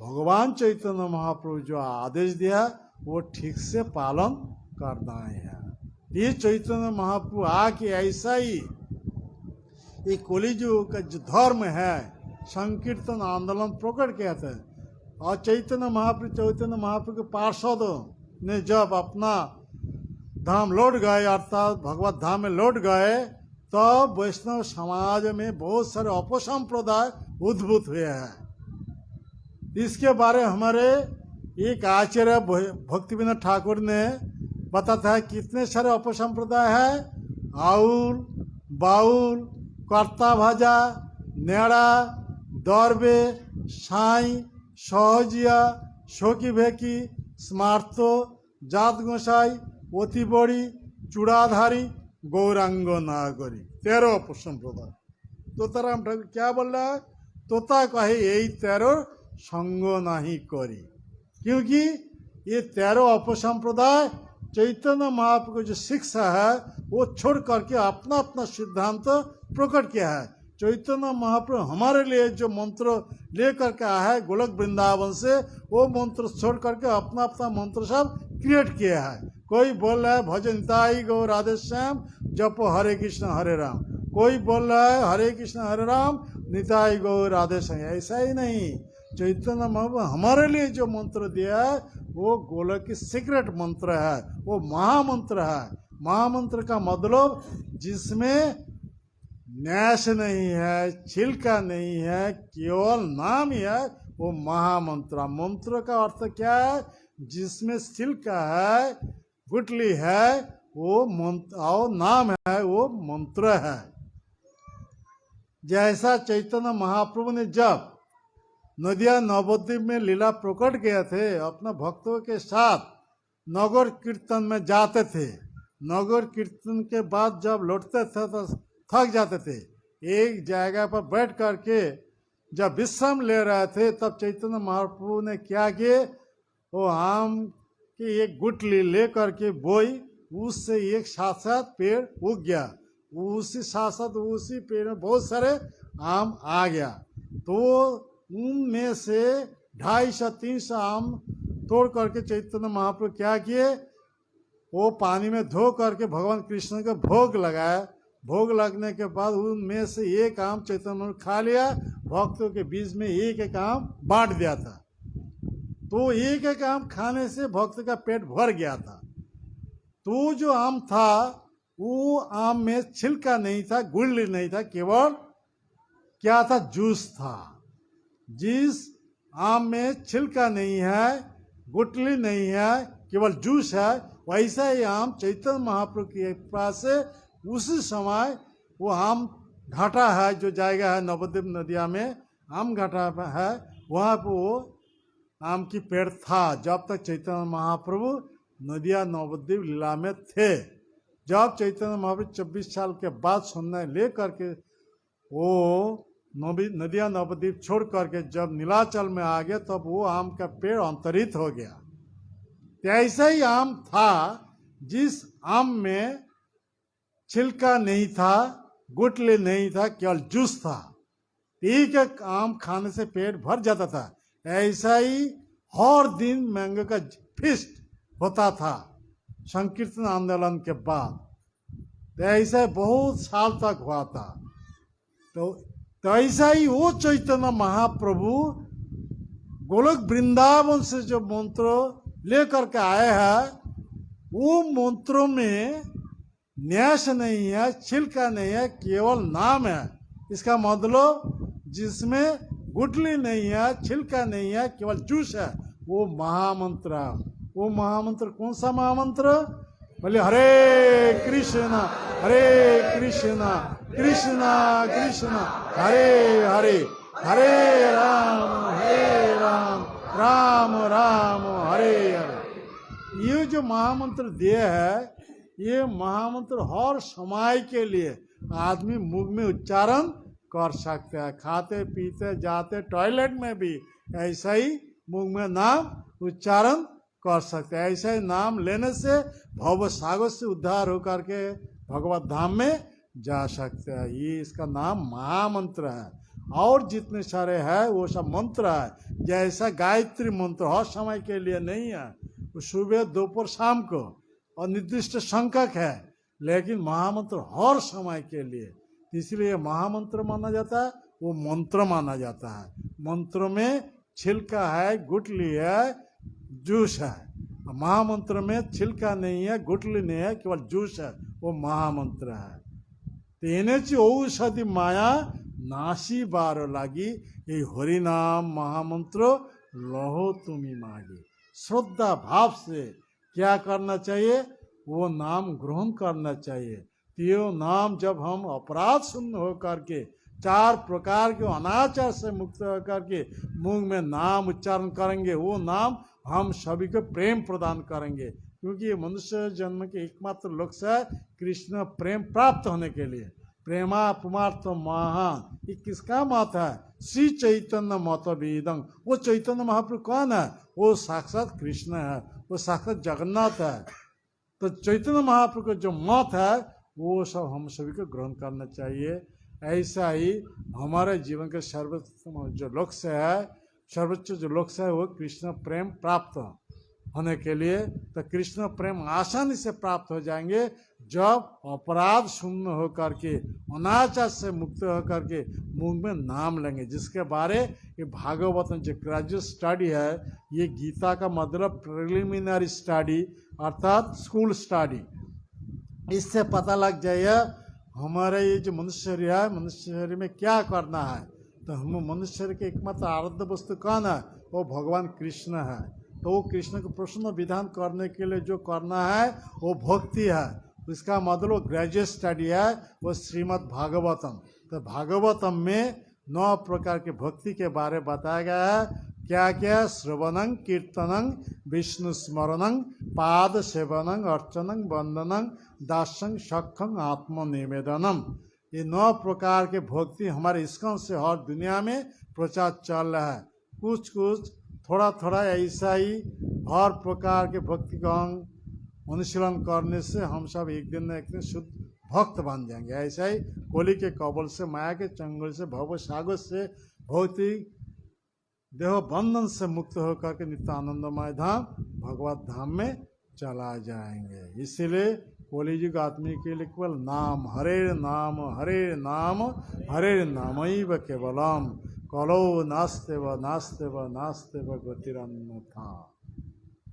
B: भगवान चैतन्य महाप्रभु जो आदेश दिया वो ठीक से पालन करना है। ये चैतन्य महाप्रभु आके ऐसा ही ये कलियुग का जो धर्म है संकीर्तन आंदोलन प्रकट किया था। और चैतन्य महाप्रभु के पार्षद ने जब अपना धाम लौट गए, अर्थात भगवत धाम में लौट गए, तब वैष्णव समाज में बहुत सारे अपसंप्रदाय उद्भूत हुए हैं। इसके बारे हमारे एक आचार्य भक्तिविनोद ठाकुर ने बताता है कितने सारे अपसंप्रदाय है। आउल, बाउल, कर्ता भाजा, नेड़ा, दरबे, साई, सहजिया, शोकी भेकी, स्मार्तो, जात गोसाई, अति बड़ी, चूड़ाधारी, गौरांग नागरी, 13 अपसंप्रदाय। तोताराम ठाकुर क्या बोल रहा है? तोता कहे यही 13 संग नहीं करी, क्योंकि ये 13 अपसंप्रदाय चैतन्य महाप्रभु की जो शिक्षा है वो छोड़ करके अपना अपना सिद्धांत प्रकट किया है। चैतन्य महाप्रभु हमारे लिए जो मंत्र लेकर के आया है गोलक वृंदावन से, वो मंत्र छोड़ करके अपना अपना मंत्र सब क्रिएट किया है। कोई बोल रहा है भजन ताई गौ राधे श्याम जपो हरे कृष्ण हरे राम, कोई बोल रहा है हरे कृष्ण हरे राम निताई गौ राधे श्याम। ऐसा ही नहीं, चैतन्य महाप्रभु हमारे लिए जो मंत्र दिया है वो गोलक की सीक्रेट मंत्र है, वो महामंत्र है। महामंत्र का मतलब जिसमें न्यास नहीं है, छिलका नहीं है, केवल नाम ही है, वो महामंत्र। मंत्र का अर्थ क्या है? जिसमें छिलका है, गुटली है, वो मंत्र, और नाम है वो मंत्र है। जैसा चैतन्य महाप्रभु ने जब नदिया नवद्वीप में लीला प्रकट किए थे, अपने भक्तों के साथ नगर कीर्तन में जाते थे। नगर कीर्तन के बाद जब लौटते थे तो थक जाते थे। एक जगह पर बैठ करके जब विश्राम ले रहे थे, तब चैतन्य महाप्रभु ने क्या किए? वो आम की एक गुठली ले करके बोई, उससे एक साथ साथ पेड़ उग गया, उसी साथ साथ उसी पेड़ में बहुत सारे आम आ गया। तो उनमें से 250-300 आम तोड़ करके चैतन्य महाप्रभु क्या किए? वो पानी में धो करके भगवान कृष्ण को भोग लगाया। भोग लगने के बाद उनमें से एक आम चैतन्य महाप्रभु खा लिया, भक्तों के बीच में एक एक आम बांट दिया था। तो एक एक आम खाने से भक्त का पेट भर गया था। तो जो आम था वो आम में छिलका नहीं था, गुठली नहीं था, केवल क्या था? जूस था। जिस आम में छिलका नहीं है, गुठली नहीं है, केवल जूस है, वैसा ही आम चैतन्य महाप्रभु के पास से उसी समय वो आम घाटा है, जो जाएगा है नवद्वीप नदिया में आम घाटा है, वहाँ पर वो आम की पेड़ था जब तक चैतन्य महाप्रभु नदिया नवद्वीप लीला में थे। जब चैतन्य महाप्रभु 24 साल के बाद सुनने ले करके वो नदिया नवद्वीप छोड़ करके जब नीलाचल में आ गए, तब वो आम का पेड़ अंतरित हो गया। तो ऐसा ही आम था जिस आम में छिलका नहीं था, गुठली नहीं था, केवल जूस था। एक एक आम खाने से पेट भर जाता था। ऐसा ही हर दिन मैंगो का फीस्ट होता था संकीर्तन आंदोलन के बाद। तो ऐसा बहुत साल तक हुआ था। तो तो ऐसा ही वो चैतन्य महाप्रभु गोलोक वृंदावन से जो मंत्र लेकर के आए हैं, वो मंत्रों में न्यास नहीं है, छिलका नहीं है, केवल नाम है। इसका मतलब जिसमें गुठली नहीं है, छिलका नहीं है, केवल जूस है, वो महामंत्र है। वो महामंत्र कौन सा महामंत्र? बोले हरे कृष्णा कृष्ण कृष्ण हरे हरे, हरे राम राम राम हरे हरे। ये जो महामंत्र दिए है, ये महामंत्र हर समय के लिए आदमी मुख में उच्चारण कर सकते हैं। खाते पीते जाते टॉयलेट में भी ऐसा ही मुख में नाम उच्चारण कर सकते हैं। ऐसा ही नाम लेने से भव सागर से उद्धार होकर के भगवत धाम में जा सकते हैं। ये इसका नाम महामंत्र है। और जितने सारे हैं वो सब मंत्र है। जैसा गायत्री मंत्र हर समय के लिए नहीं है, वो सुबह दोपहर शाम को और निर्दिष्ट संख्यक है, लेकिन महामंत्र हर समय के लिए, इसलिए महामंत्र माना जाता है, वो मंत्र माना जाता है। मंत्र में छिलका है, गुठली है, जूस है। महामंत्र में छिलका नहीं है, गुठली नहीं है, केवल जूस है, वो महामंत्र है। तेनेची औषधि माया नासी बार लागी, ये हरिनाम महामंत्र लहो तुम्ही मागे। श्रद्धा भाव से क्या करना चाहिए? वो नाम ग्रहण करना चाहिए। ये नाम जब हम अपराध शून्य होकर के, 4 प्रकार के अनाचार से मुक्त होकर के मुंह में नाम उच्चारण करेंगे, वो नाम हम सभी को प्रेम प्रदान करेंगे। क्योंकि ये मनुष्य जन्म के एकमात्र लक्ष्य है कृष्ण प्रेम प्राप्त होने के लिए। प्रेमा पुमार्थ महान, ये किसका मत है? श्री चैतन्य मत वेदं। वो चैतन्य महाप्रभु कौन है? वो साक्षात कृष्ण है, वो साक्षात जगन्नाथ है। तो चैतन्य महाप्रभु का जो मत है वो सब हम सभी को ग्रहण करना चाहिए। ऐसा ही हमारे जीवन के सर्वोत्तम जो लक्ष्य है, सर्वोच्च जो लक्ष्य है, वो कृष्ण प्रेम प्राप्त होने के लिए। तो कृष्ण प्रेम आसानी से प्राप्त हो जाएंगे जब अपराध शून्य होकर के, अनाचार से मुक्त होकर के मुंह में नाम लेंगे। जिसके बारे ये भागवत जो ग्रेजुएट स्टडी है, ये गीता का मतलब प्रिलिमिनरी स्टडी अर्थात स्कूल स्टडी। इससे पता लग जाएगा हमारे ये जो मनुष्य शरीर है, मनुष्य शरीर में क्या करना है। तो हम मनुष्य शरीर के एकमात्र आराध्य वस्तु कौन है? वो भगवान कृष्ण है। तो वो कृष्ण को प्रसन्न विधान करने के लिए जो करना है वो भक्ति है। इसका मतलब ग्रेजुएट स्टडी है वो श्रीमद् भागवतम। तो भागवतम में 9 प्रकार के भक्ति के बारे में बताया गया है। क्या क्या? श्रवणं कीर्तनं विष्णु स्मरणं पाद सेवनं अर्चनं वंदनं दास्यं सख्यं आत्मनिवेदनम। ये 9 प्रकार के भक्ति हमारे इस्कॉन से हर दुनिया में प्रचार चल रहा है। कुछ कुछ थोड़ा थोड़ा ऐसा ही हर प्रकार के भक्ति का अनुशीलन करने से हम सब एक दिन न एक दिन शुद्ध भक्त बन जाएंगे। ऐसा ही कोली के कबल से, माया के चंगुल से, भव सागर से, भौतिक देह बंधन से मुक्त होकर के नित्य आनंदमय धाम भगवत धाम में चला जाएंगे। इसीलिए कोली युग आदमी के लिए केवल नाम, हरे नाम हरे नाम हरे नामैव केवलम, कलो नास्ते व नास्ते व नास्ते व गतिरन्यथा।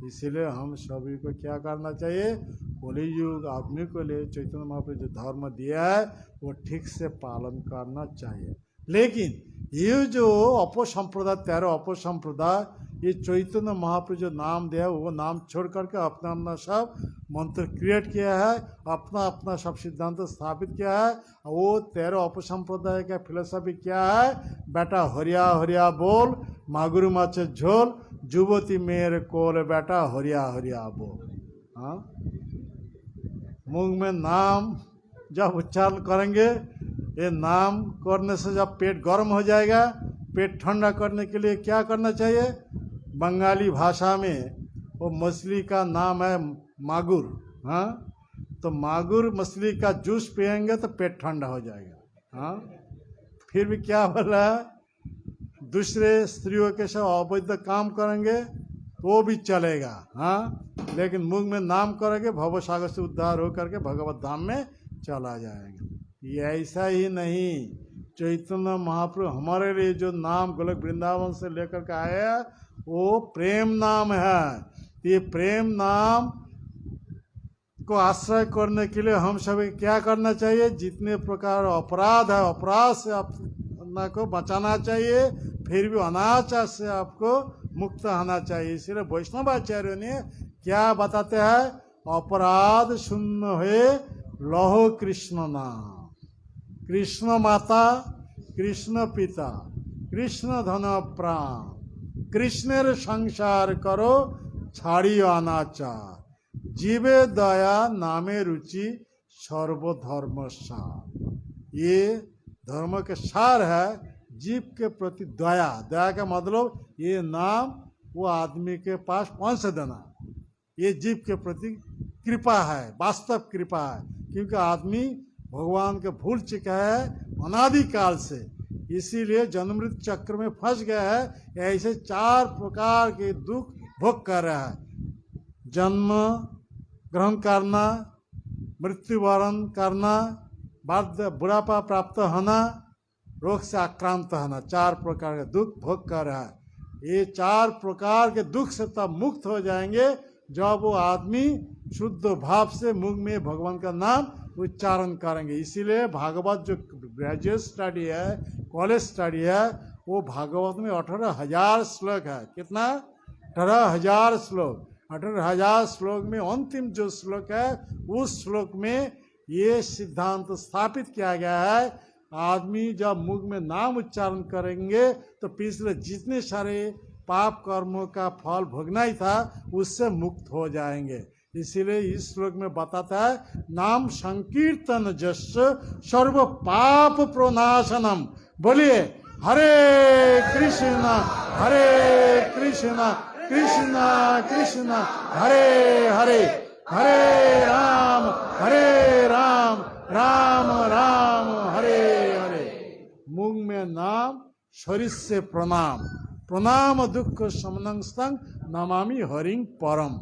B: इसीलिए हम सभी को क्या करना चाहिए? कोली युग आदमी को लिए चैतन्य महाप्रभु जो धर्म दिया है वो ठीक से पालन करना चाहिए। लेकिन ये जो अपसंप्रदाय, 13 अपसंप्रदाय, ये चैतन्य महाप्रभु जो नाम दिया है वो नाम छोड़ करके अपना अपना सब मंत्र क्रिएट किया है, अपना अपना सब सिद्धांत स्थापित किया है। वो 13 अपसंप्रदाय का फिलोसफी क्या है? बेटा हरिया हरिया बोल, मागुर माचे झोल, जुवती मेरे कोल, बेटा हरिया हरिया बोल। हाँ, मुंह में नाम जब उच्चारण करेंगे, ये नाम करने से जब पेट गर्म हो जाएगा, पेट ठंडा करने के लिए क्या करना चाहिए? बंगाली भाषा में वो मछली का नाम है मागुर। हाँ, तो मागुर मछली का जूस पिएंगे तो पेट ठंडा हो जाएगा। हाँ, फिर भी क्या बोला? दूसरे स्त्रियों के साथ अवैध काम करेंगे तो वो भी चलेगा। हाँ, लेकिन मुंह में नाम करेंगे, भव सागर से उद्धार होकर के भगवत धाम में चला जाएगा। ये ऐसा ही नहीं, चैतन्य महाप्रभु हमारे लिए जो नाम गोलक वृंदावन से लेकर के आए हैं वो प्रेम नाम है। ये प्रेम नाम को आश्रय करने के लिए हम सभी क्या करना चाहिए? जितने प्रकार अपराध है अपराध से अपना को बचाना चाहिए, फिर भी अनाचार से आपको मुक्त होना चाहिए। इसलिए वैष्णवाचार्यों ने क्या बताते हैं? अपराध शून्य हुए लहो कृष्ण नाम। कृष्ण माता, कृष्ण पिता, कृष्ण धन प्राण, कृष्णेर संसार करो छाड़ियो अनाचार, जीवे दया नामे रुचि सर्वधर्म सार। ये धर्म के सार है जीव के प्रति दया। दया का मतलब ये नाम वो आदमी के पास पहुंच देना, ये जीव के प्रति कृपा है, वास्तव कृपा है। क्योंकि आदमी भगवान के भूल चुका है अनादिकाल से, इसीलिए जन्म मृत्यु चक्र में फंस गया है। ऐसे 4 प्रकार के दुख भोग कर रहा है। जन्म ग्रहण करना, मृत्युवरण करना, बुढ़ापा प्राप्त होना, रोग से आक्रांत होना, 4 प्रकार के दुख भोग कर रहा है। ये 4 प्रकार के दुख से तब मुक्त हो जाएंगे जब वो आदमी शुद्ध भाव से मुख में भगवान का नाम उच्चारण करेंगे। इसीलिए भागवत जो ग्रेजुएट स्टडी है, कॉलेज स्टडी है, वो भागवत में 18,000 श्लोक है। कितना? 18,000 श्लोक। 18,000 श्लोक में अंतिम जो श्लोक है उस श्लोक में ये सिद्धांत स्थापित किया गया है, आदमी जब मुख में नाम उच्चारण करेंगे तो पिछले जितने सारे पाप कर्मों का फल भोगना ही था उससे मुक्त हो जाएंगे। इसीलिए इस श्लोक में बताता है नाम संकीर्तन जस्य सर्व पाप प्रनाशनम। बोलिए हरे कृष्ण कृष्ण कृष्ण हरे हरे, हरे राम राम राम हरे हरे। मुख में नाम, शरीर से प्रणाम। प्रणाम दुख शमनं स्तंग नमामि हरिं परम।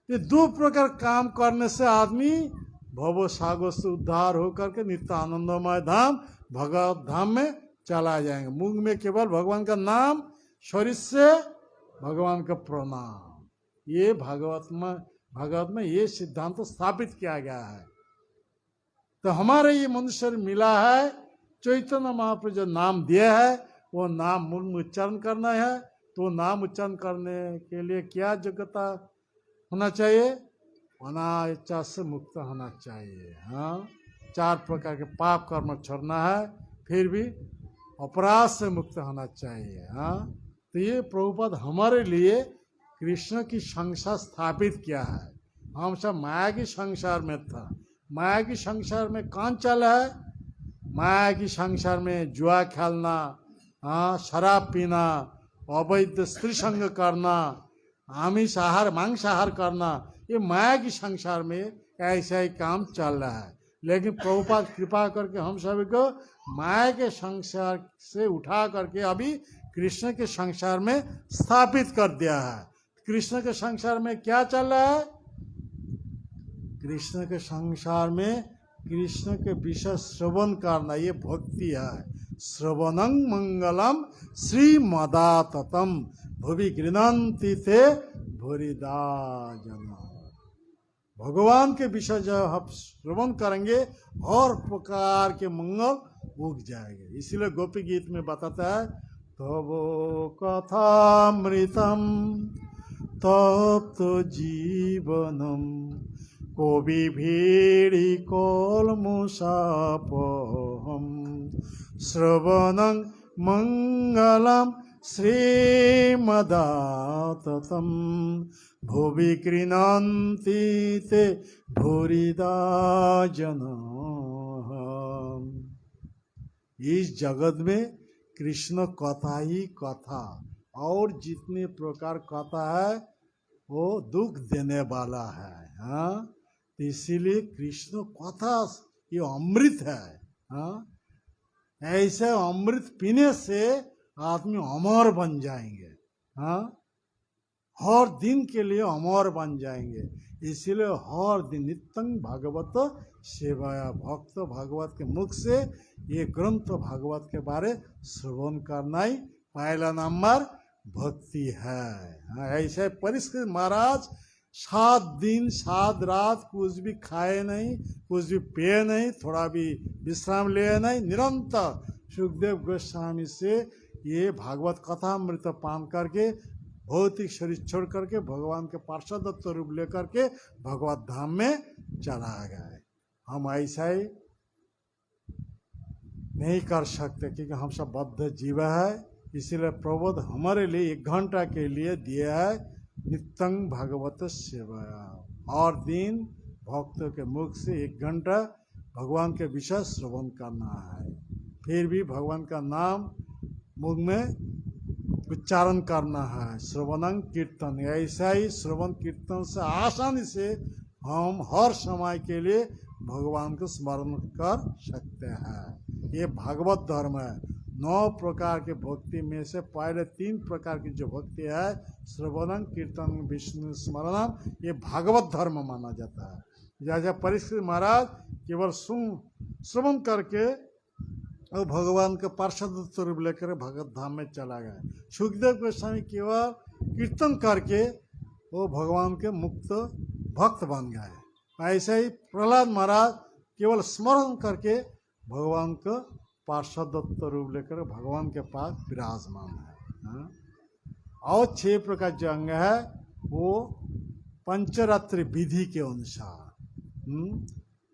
B: ये 2 प्रकार काम करने से आदमी भव सागर से उद्धार होकर के नित्य आनंदमय धाम भगवत धाम में चला जाएंगे। मुख में केवल भगवान का नाम, शरीर से भगवान का प्रणाम। ये भागवत में ये सिद्धांत तो स्थापित किया गया है। तो हमारे ये मनुष्य मिला है, चैतन्य महाप्रभु जो नाम दिया है वो नाम मुख में उच्चारण करना है। तो नाम उच्चारण करने के लिए क्या योग्यता होना चाहिए? अनाचार से मुक्त होना चाहिए। हाँ, 4 प्रकार के पाप कर्म छोड़ना है, फिर भी अपराध से मुक्त होना चाहिए। हाँ, तो ये प्रभुपाद हमारे लिए कृष्ण की संसार स्थापित किया है। हम सब माया की संसार में था। माया की संसार में कौन चला है? माया की संसार में जुआ खेलना, हाँ, शराब पीना, अवैध स्त्री संग करना, आमिष आहार मांसाहार करना, ये माया की संसार में ऐसा ही काम चल रहा है। लेकिन प्रभुपाद कृपा करके हम सभी को माया के संसार से उठा करके अभी कृष्ण के संसार में स्थापित कर दिया है। कृष्ण के संसार में क्या चल रहा है? कृष्ण के संसार में कृष्ण के विषय श्रवण करना, ये भक्ति है। श्रवणं मंगलम श्रीमदाततम भुवि गृह्णन्ति ते भूरिदा जना। भगवान के विषय जब हम श्रवण करेंगे और प्रकार के मंगल उग जाएंगे। इसीलिए गोपी गीत में बताता है तवो कथामृतम तप्त जीवनम कवि भीड़ी कलमुषापहम श्रवणं मंगलम श्रीमदाततम भुवि गृह्णन्ति ते भूरिदा जना। इस जगत में कृष्ण कथा ही कथा, और जितने प्रकार कथा है वो दुख देने वाला है। हाँ, इसीलिए कृष्ण कथा ये अमृत है। हाँ, ऐसे अमृत पीने से आदमी अमर बन जाएंगे। हाँ, हर दिन के लिए अमर बन जाएंगे। इसीलिए हर दिन नित्यं भागवत सेवाया, भक्त भागवत के मुख से ये ग्रंथ भागवत के बारे श्रवण करना ही पहला नंबर भक्ति है। हाँ, ऐसे परीक्षित महाराज 7 दिन 7 रात कुछ भी खाए नहीं, कुछ भी पिए नहीं, थोड़ा भी विश्राम लिए नहीं, निरंतर सुखदेव गोस्वामी से ये भागवत कथामृत पान करके भौतिक शरीर छोड़ करके भगवान के पार्षदत्व रूप लेकर के भगवत धाम में चला गए। हम ऐसा ही नहीं कर सकते क्योंकि हम सब बद्ध जीव है। इसीलिए प्रबोध हमारे लिए 1 घंटा के लिए दिया है नित्यं भागवत सेवाया। हर दिन भक्तों के मुख से 1 घंटा भगवान के विषय श्रवण करना है। फिर भी भगवान का नाम मुख में उच्चारण करना है। श्रवणं कीर्तन, ऐसा ही श्रवण कीर्तन से आसानी से हम हर समय के लिए भगवान को स्मरण कर सकते हैं। ये भागवत धर्म है। 9 प्रकार के भक्ति में से पहले 3 प्रकार की जो भक्ति है, श्रवणं कीर्तन विष्णु स्मरणम, ये भागवत धर्म माना जाता है। जैसे परीक्षित महाराज केवल श्रवण करके और भगवान के पार्षदत्व रूप लेकर भगवत धाम में चला गया। सुखदेव गोस्वामी केवल कीर्तन करके वो भगवान के मुक्त भक्त बन गए। ऐसे ही प्रहलाद महाराज केवल स्मरण करके भगवान को पार्षदत्व रूप लेकर भगवान के पास विराजमान है। और 6 प्रकार जो अंग है वो पंचरात्रि विधि के अनुसार।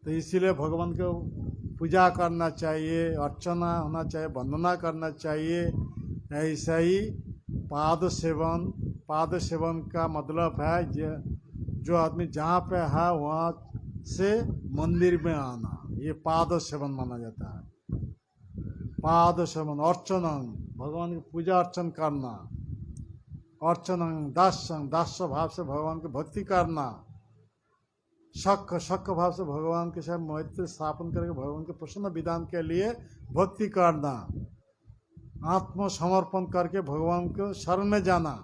B: तो इसीलिए भगवान को पूजा करना चाहिए, अर्चना होना चाहिए, वंदना करना चाहिए। ऐसा ही पाद सेवन का मतलब है जो आदमी जहाँ पे है वहाँ से मंदिर में आना, ये पाद सेवन माना जाता है। पाद सेवन, अर्चनं, भगवान की पूजा अर्चन करना, अर्चनं दास्य भाव से भगवान की भक्ति करना, शक भाव से भगवान के साथ मैत्री स्थापन करके भगवान के प्रसन्न विधान के लिए भक्ति करना, आत्मसमर्पण करके भगवान को शरण में जाना।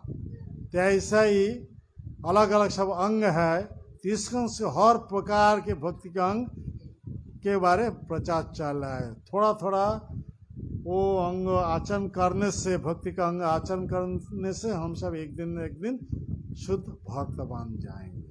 B: तो ऐसा ही अलग अलग सब अंग है। इसमें से हर प्रकार के भक्ति के अंग के बारे प्रचार चल रहा है। थोड़ा थोड़ा वो अंग आचरण करने से, भक्ति का अंग आचरण करने से हम सब एक दिन शुद्ध भक्त बन जाएंगे।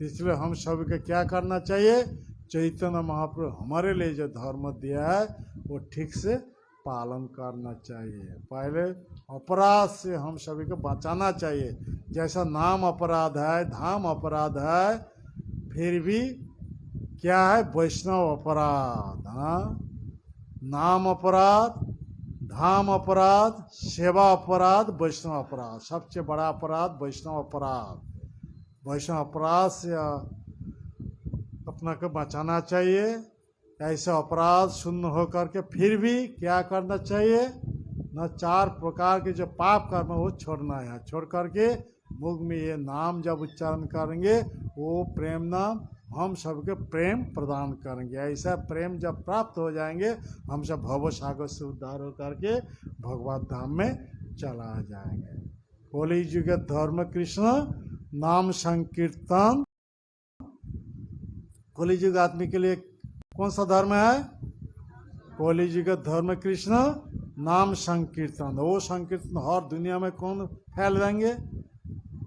B: इसलिए हम सभी को क्या करना चाहिए? चैतन्य महाप्रभु हमारे लिए जो धर्म दिया है वो ठीक से पालन करना चाहिए। पहले अपराध से हम सभी को बचाना चाहिए। जैसा नाम अपराध है, धाम अपराध है, फिर भी क्या है? वैष्णव अपराध। हाँ, नाम अपराध, धाम अपराध, सेवा अपराध, वैष्णव अपराध। सबसे बड़ा अपराध वैष्णव अपराध। वैष्णव अपराध से अपना को बचाना चाहिए। ऐसे अपराध शून्य होकर के फिर भी क्या करना चाहिए? न 4 प्रकार के जो पाप कर्म वो छोड़ना है। छोड़ करके मुख में ये नाम जब उच्चारण करेंगे वो प्रेम नाम हम सबके प्रेम प्रदान करेंगे। ऐसा प्रेम जब प्राप्त हो जाएंगे हम सब भव सागर से उद्धार हो करके भगवत धाम में चला जाएंगे। कलि युग धर्म कृष्ण नाम संकीर्तन। कलि युग आदमी के लिए कौन सा धर्म है? कलि युग धर्म कृष्ण नाम संकीर्तन। वो संकीर्तन हर दुनिया में कौन फैल जाएंगे?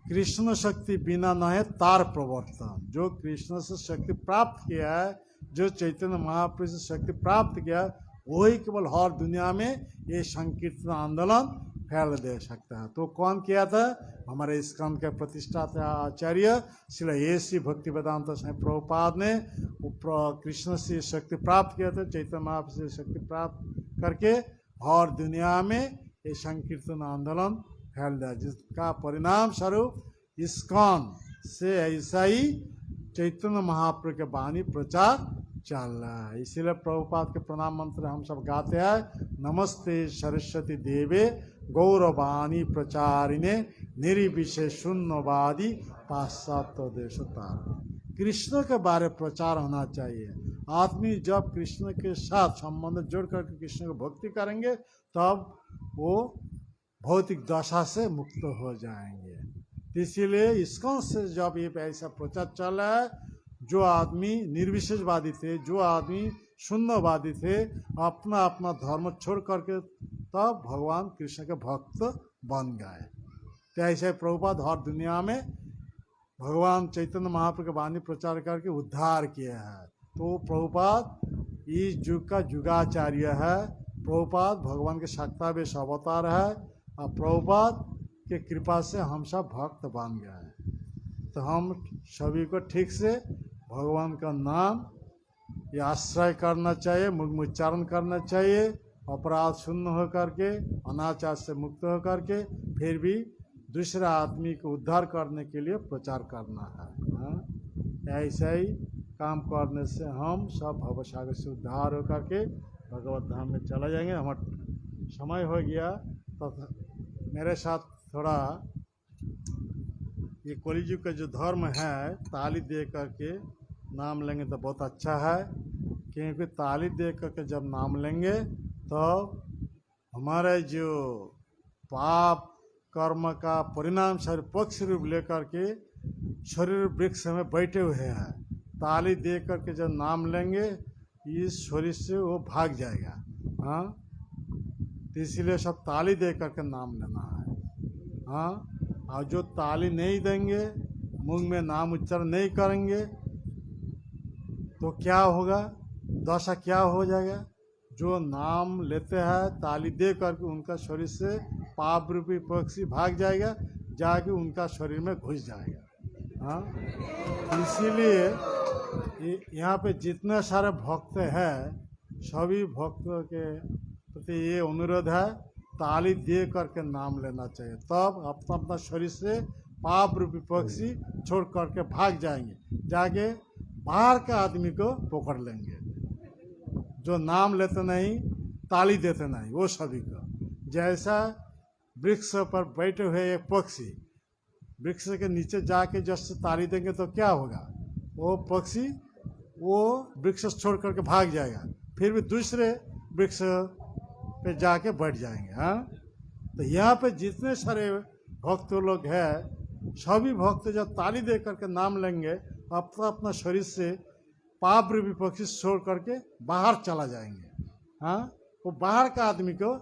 B: कृष्ण शक्ति बिना न है तार प्रवर्तन। जो कृष्ण से शक्ति प्राप्त किया है, जो चैतन्य महाप्रभु से शक्ति प्राप्त किया है, वही केवल हर दुनिया में ये संकीर्तन आंदोलन फैल दे सकता है। तो कौन किया था? हमारे इस्कॉन के प्रतिष्ठाता आचार्य श्री ए.सी. भक्तिवेदांत स्वामी प्रभुपाद ने कृष्ण से शक्ति प्राप्त किया था। चैतन्य महाप्रभु से शक्ति प्राप्त करके हर दुनिया में ये संकीर्तन आंदोलन फैल दिया, जिसका परिणाम स्वरूप इस्कॉन से ऐसा ही चैतन्य महाप्रभु के वाणी प्रचार चल रहा है। इसीलिए प्रभुपाद के प्रणाम मंत्र हम सब गाते हैं। नमस्ते सरस्वती देवे गौरवाणी प्रचारिणे निर्विशेष शून्यवादी पाश्चात्य देश तार। कृष्ण के बारे प्रचार होना चाहिए। आदमी जब कृष्ण के साथ संबंध जोड़ करके कृष्ण को भक्ति करेंगे तब वो भौतिक दशा से मुक्त हो जाएंगे। इसीलिए इस्कॉन से जब ये ऐसा प्रचार चल रहा है, जो आदमी निर्विशेषवादी थे, जो आदमी शून्यवादी थे, अपना अपना धर्म छोड़ करके तब भगवान कृष्ण के भक्त बन गए। तो ऐसे प्रभुपाद हर दुनिया में भगवान चैतन्य महाप्रभु की वाणी प्रचार करके उद्धार किया है। तो प्रभुपाद इस युग का युगाचार्य है। प्रभुपाद भगवान के शक्तावेश अवतार है और प्रभुपाद के कृपा से हम सब भक्त बन गए। तो हम सभी को ठीक से भगवान का नाम ये आश्रय करना चाहिए, मुख में उच्चारण करना चाहिए, अपराध शून्य हो करके, अनाचार से मुक्त हो करके, फिर भी दूसरे आदमी को उद्धार करने के लिए प्रचार करना है। हाँ? ऐसा ही काम करने से हम सब भवसागर से उद्धार हो करके भगवत धाम में चला जाएंगे। हमारा समय हो गया, तो मेरे साथ थोड़ा ये कलियुग का जो धर्म है, ताली दे करके नाम लेंगे तो बहुत अच्छा है, क्योंकि ताली दे करके जब नाम लेंगे तो हमारे जो पाप कर्म का परिणाम शरीर पक्ष रूप लेकर के शरीर वृक्ष में बैठे हुए हैं। ताली दे करके जब नाम लेंगे इस शरीर से वो भाग जाएगा। हाँ, तो इसीलिए सब ताली दे करके नाम लेना है। हाँ, और जो ताली नहीं देंगे, मुंह में नाम उच्चारण नहीं करेंगे तो क्या होगा, दशा क्या हो जाएगा। जो नाम लेते हैं ताली दे करके उनका शरीर से पाप रूपी पक्षी भाग जाएगा, जाके उनका शरीर में घुस जाएगा। हाँ, इसीलिए यहाँ पे जितने सारे भक्त हैं, सभी भक्तों के प्रति ये अनुरोध है, ताली दे करके नाम लेना चाहिए, तब अपना अपना शरीर से पाप रूपी पक्षी छोड़ करके भाग जाएंगे, जाके बाहर के आदमी को पकड़ लेंगे। जो नाम लेते नहीं, ताली देते नहीं, वो सभी को, जैसा वृक्ष पर बैठे हुए एक पक्षी वृक्ष के नीचे जाके जैसे ताली देंगे तो क्या होगा, वो पक्षी वो वृक्ष छोड़ करके भाग जाएगा, फिर भी दूसरे वृक्ष पे जाके बैठ जाएंगे। हाँ, तो यहाँ पे जितने सारे भक्त लोग हैं, सभी भक्त जब ताली दे करके नाम लेंगे, अपना अपना शरीर से पाप रूपी पक्षी छोड़ करके बाहर चला जाएंगे। हाँ, वो बाहर का आदमी को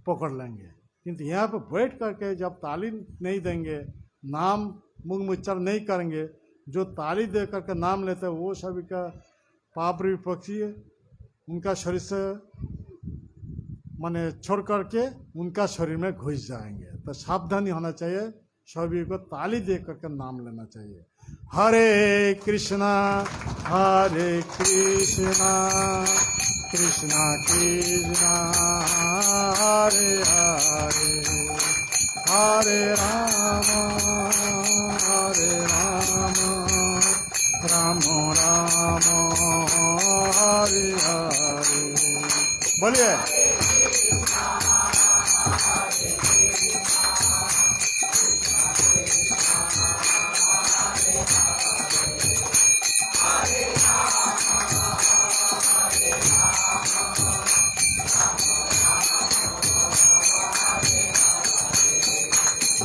B: पकड़ लेंगे। किंतु यहाँ पे बैठ करके जब ताली नहीं देंगे, नाम मुख में उच्चारण नहीं करेंगे, जो ताली दे करके नाम लेते हैं वो सभी का पाप रूपी पक्षी उनका शरीर से माने छोड़ करके उनका शरीर में घुस जाएंगे। तो सावधानी होना चाहिए, सभी को ताली दे करके नाम लेना चाहिए। हरे कृष्णा कृष्णा कृष्णा हरे हरे, हरे राम राम राम हरे हरे। बोलिए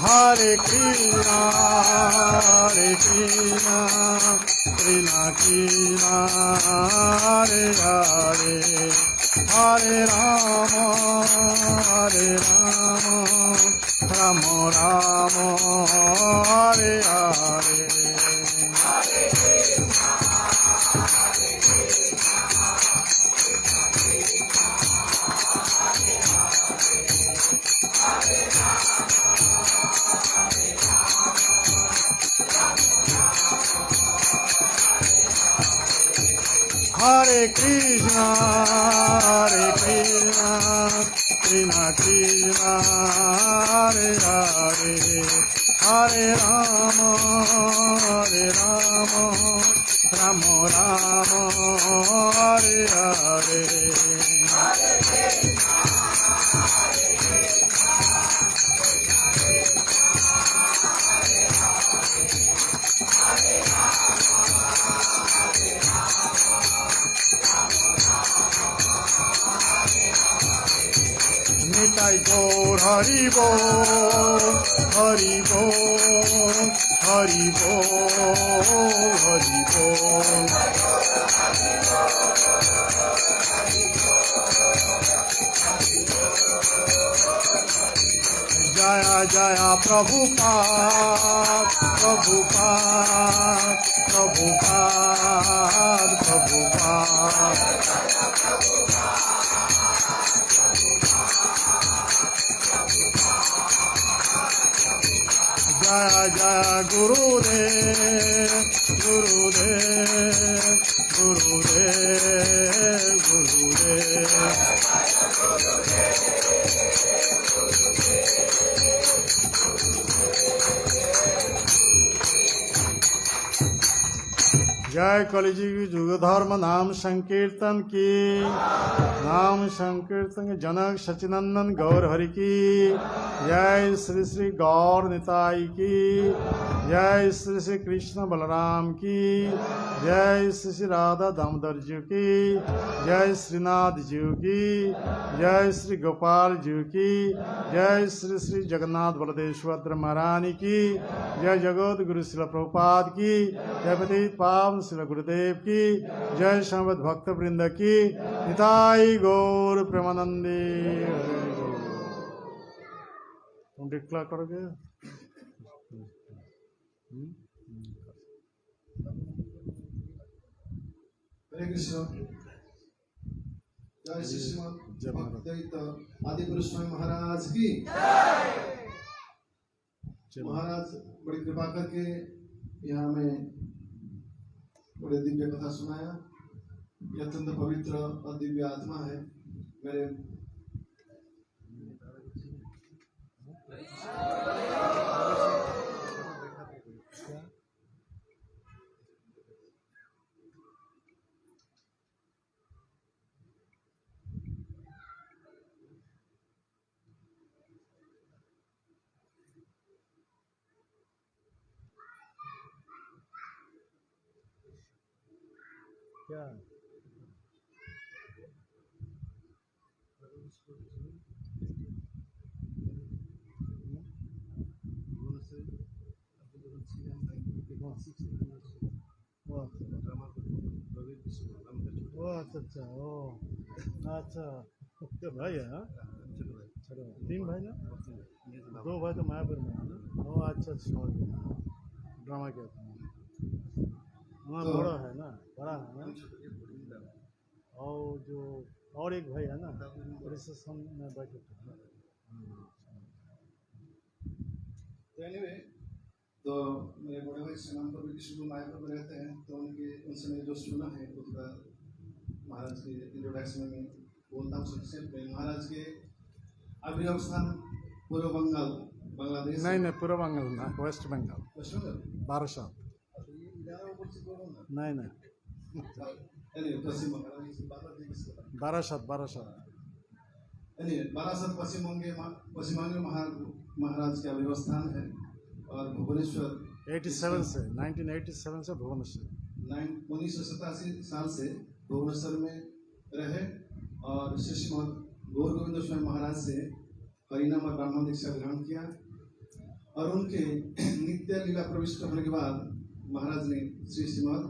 B: हरे कृष्णा कृष्णा कृष्णा हरे हरे, हरे राम राम राम हरे हरे। हरे कृष्णा कृष्णा कृष्णा हरे हरे, हरे राम राम राम हरे हरे। निताई गौर हरि बोल हरि बोल हरि बोल हरि बोल। जय जय प्रभुपाद प्रभुपाद प्रभुपाद प्रभुपाद। जय जय गुरुदेव गुरुदेव गुरुदेव गुरुदेव। जय कलिजुग युग धर्म नाम संकीर्तन की नाम संकीर्तन जनक सचिनंदन गौर हरि की जय। श्री श्री गौर निताई की जय। श्री श्री कृष्ण बलराम की जय। श्री श्री राधा दामोदर जी की जय। श्रीनाथ जी की जय। श्री गोपाल जी की जय। श्री श्री जगन्नाथ बलदेव सुभद्रा महारानी की जय। जगत गुरु श्रील प्रभुपाद की जय। पतित पावन श्री गुरुदेव की जय। समवेत भक्त वृंद की निताई गौर प्रेमानंदी। तुम डिक्लेयर करोगे?
C: हरे कृष्ण। जय श्री श्रीमद् भक्तिवेदांत आदि गुरु स्वामी महाराज की। महाराज बड़ी कृपा करके यहाँ में बड़े दिव्य कथा सुनाया। यह अत्यंत पवित्र और दिव्य आत्मा है। मेरे
B: क्या अच्छा अच्छा तो भाई है। चलो 3 भाई ना, 2 भाई तो मायापुर में है ना। अच्छा समझ गया। ड्रामा क्या था वहाँ बड़ा है ना, बड़ा है ना। और जो और एक भाई है ना रिसेप्शन में बैठे थे।
C: तो एनीवे तो मेरे बड़े भाई श्रीमान पर भी किसी मायापुर में रहते हैं। तो उनसे मैंने जो सुना है उसका महाराज के इंट्रोडक्शन में बोलता हूँ संक्षेप में। महाराज के आविर्भाव स्थान पूर्व बंगाल बांग्लादेश
B: नहीं पूर्व बंगाल ना, वेस्ट बंगाल
C: वेस्ट बंगाल
B: बारासात। नहीं
C: पश्चिम बंगाल
B: बारासात
C: बारासात पश्चिम बंगाल महाराज के आविर्भाव स्थान है। और भुवनेश्वर
B: 1987 से भुवनेश्वर
C: 1987 साल से भुवनेश्वर में रहे। और श्री श्रीमद् गौर गोविंद स्वामी महाराज से हरिनाम और ब्राह्मण दीक्षा ग्रहण किया। और उनके नित्य लीला प्रविष्ट होने के बाद महाराज ने श्री श्रीमद्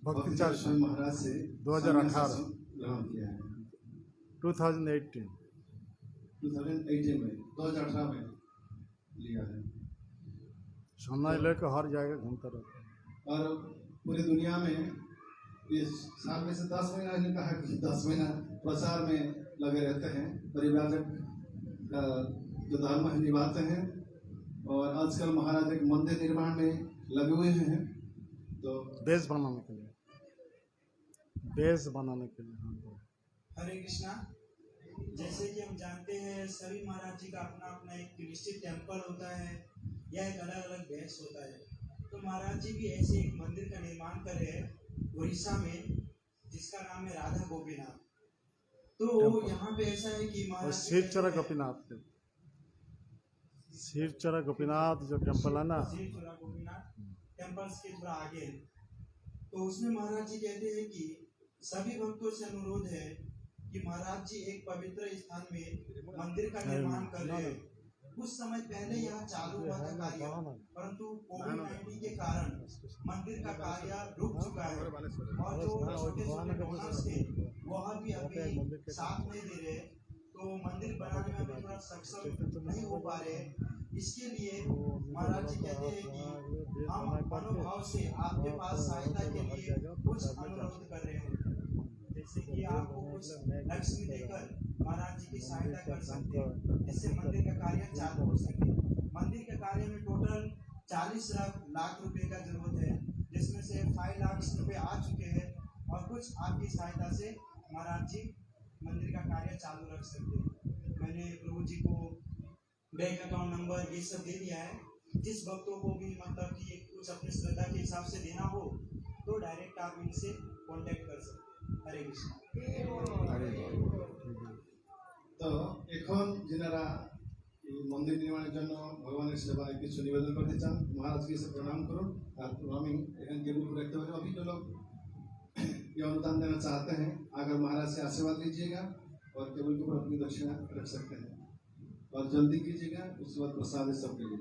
C: भक्तिचार्य स्वामी महाराज से
B: 2018
C: ग्रहण किया है।
B: 2018
C: में 2018 में लिया है।
B: सोना लेकर हर जगह घूमता रहता है।
C: और पूरी दुनिया में इस साल में से 10 महीना इन्होंने कहा कि 10 महीना प्रचार में लगे रहते हैं। परिव्राजक का जो धर्म है निभाते हैं। और आजकल महाराज एक मंदिर निर्माण में लगे हुए हैं। तो
B: देश बनाने के लिए
D: हरे कृष्णा। जैसे कि हम जानते हैं सभी महाराज जी का अपना अपना एक निश्चित टेम्पल होता है या एक अलग अलग बेस होता है। तो महाराज जी भी ऐसे एक मंदिर का निर्माण कर रहे हैं उड़ीसा में जिसका नाम है राधा गोपीनाथ। तो यहाँ पे ऐसा है कि महाराज
B: शिवचरा गोपीनाथ जो टेम्पल है ना,
D: शिवचरा गोपीनाथ टेम्पल्स के थोड़ा आगे है। तो उसमें महाराज जी कहते हैं कि सभी भक्तों से अनुरोध है कि महाराज जी एक पवित्र स्थान में मंदिर का निर्माण कर रहे हैं। कुछ समय पहले यहाँ चालू हुआ था कार्य, परंतु कोविड-19 के कारण मंदिर का कार्य रुक चुका है और जो छोटे छोटे डोनर्स थे वह भी अभी साथ नहीं दे रहे, तो मंदिर बनाने में अभी थोड़ा सक्षम नहीं हो पा रहे। इसके लिए महाराज जी कहते हैं कि हम मनोभाव से आपके पास सहायता के लिए कुछ अनुरोध कर रहे हैं, जैसे कि आपको कुछ लक्ष्मी देकर महाराज जी की सहायता कर सकते हैं, जिससे मंदिर का कार्य चालू हो सके। मंदिर के कार्य में टोटल 40 लाख रुपए का जरूरत है, जिसमें से 5 लाख रुपए आ चुके हैं और कुछ आपकी सहायता से महाराज जी मंदिर का कार्य चालू रख सकते हैं। मैंने प्रभु जी को बैंक अकाउंट नंबर ये सब दे दिया है। जिस भक्तों को भी मतलब कि कुछ अपनी श्रद्धा के हिसाब से देना हो तो डायरेक्ट आप इनसे कांटेक्ट कर सकते हैं। हरे कृष्ण।
C: তো এখন যেনারা এই মন্দির নির্মাণের জন্য ভগবানের সেবায় কিছু নিবেদন করতে চান মহারাজকে এসে प्रणाम করুন আর আমি এখানে टेबल पर रखते हुए अभी जो लोग ये अनुदान देना चाहते हैं अगर महाराज से आशीर्वाद लीजिएगा और टेबल के ऊपर अपनी दक्षिणा रख सकते हैं और जल्दी कीजिएगा, उसके बाद प्रसाद सबके लिए।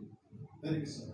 C: हरे कृष्ण।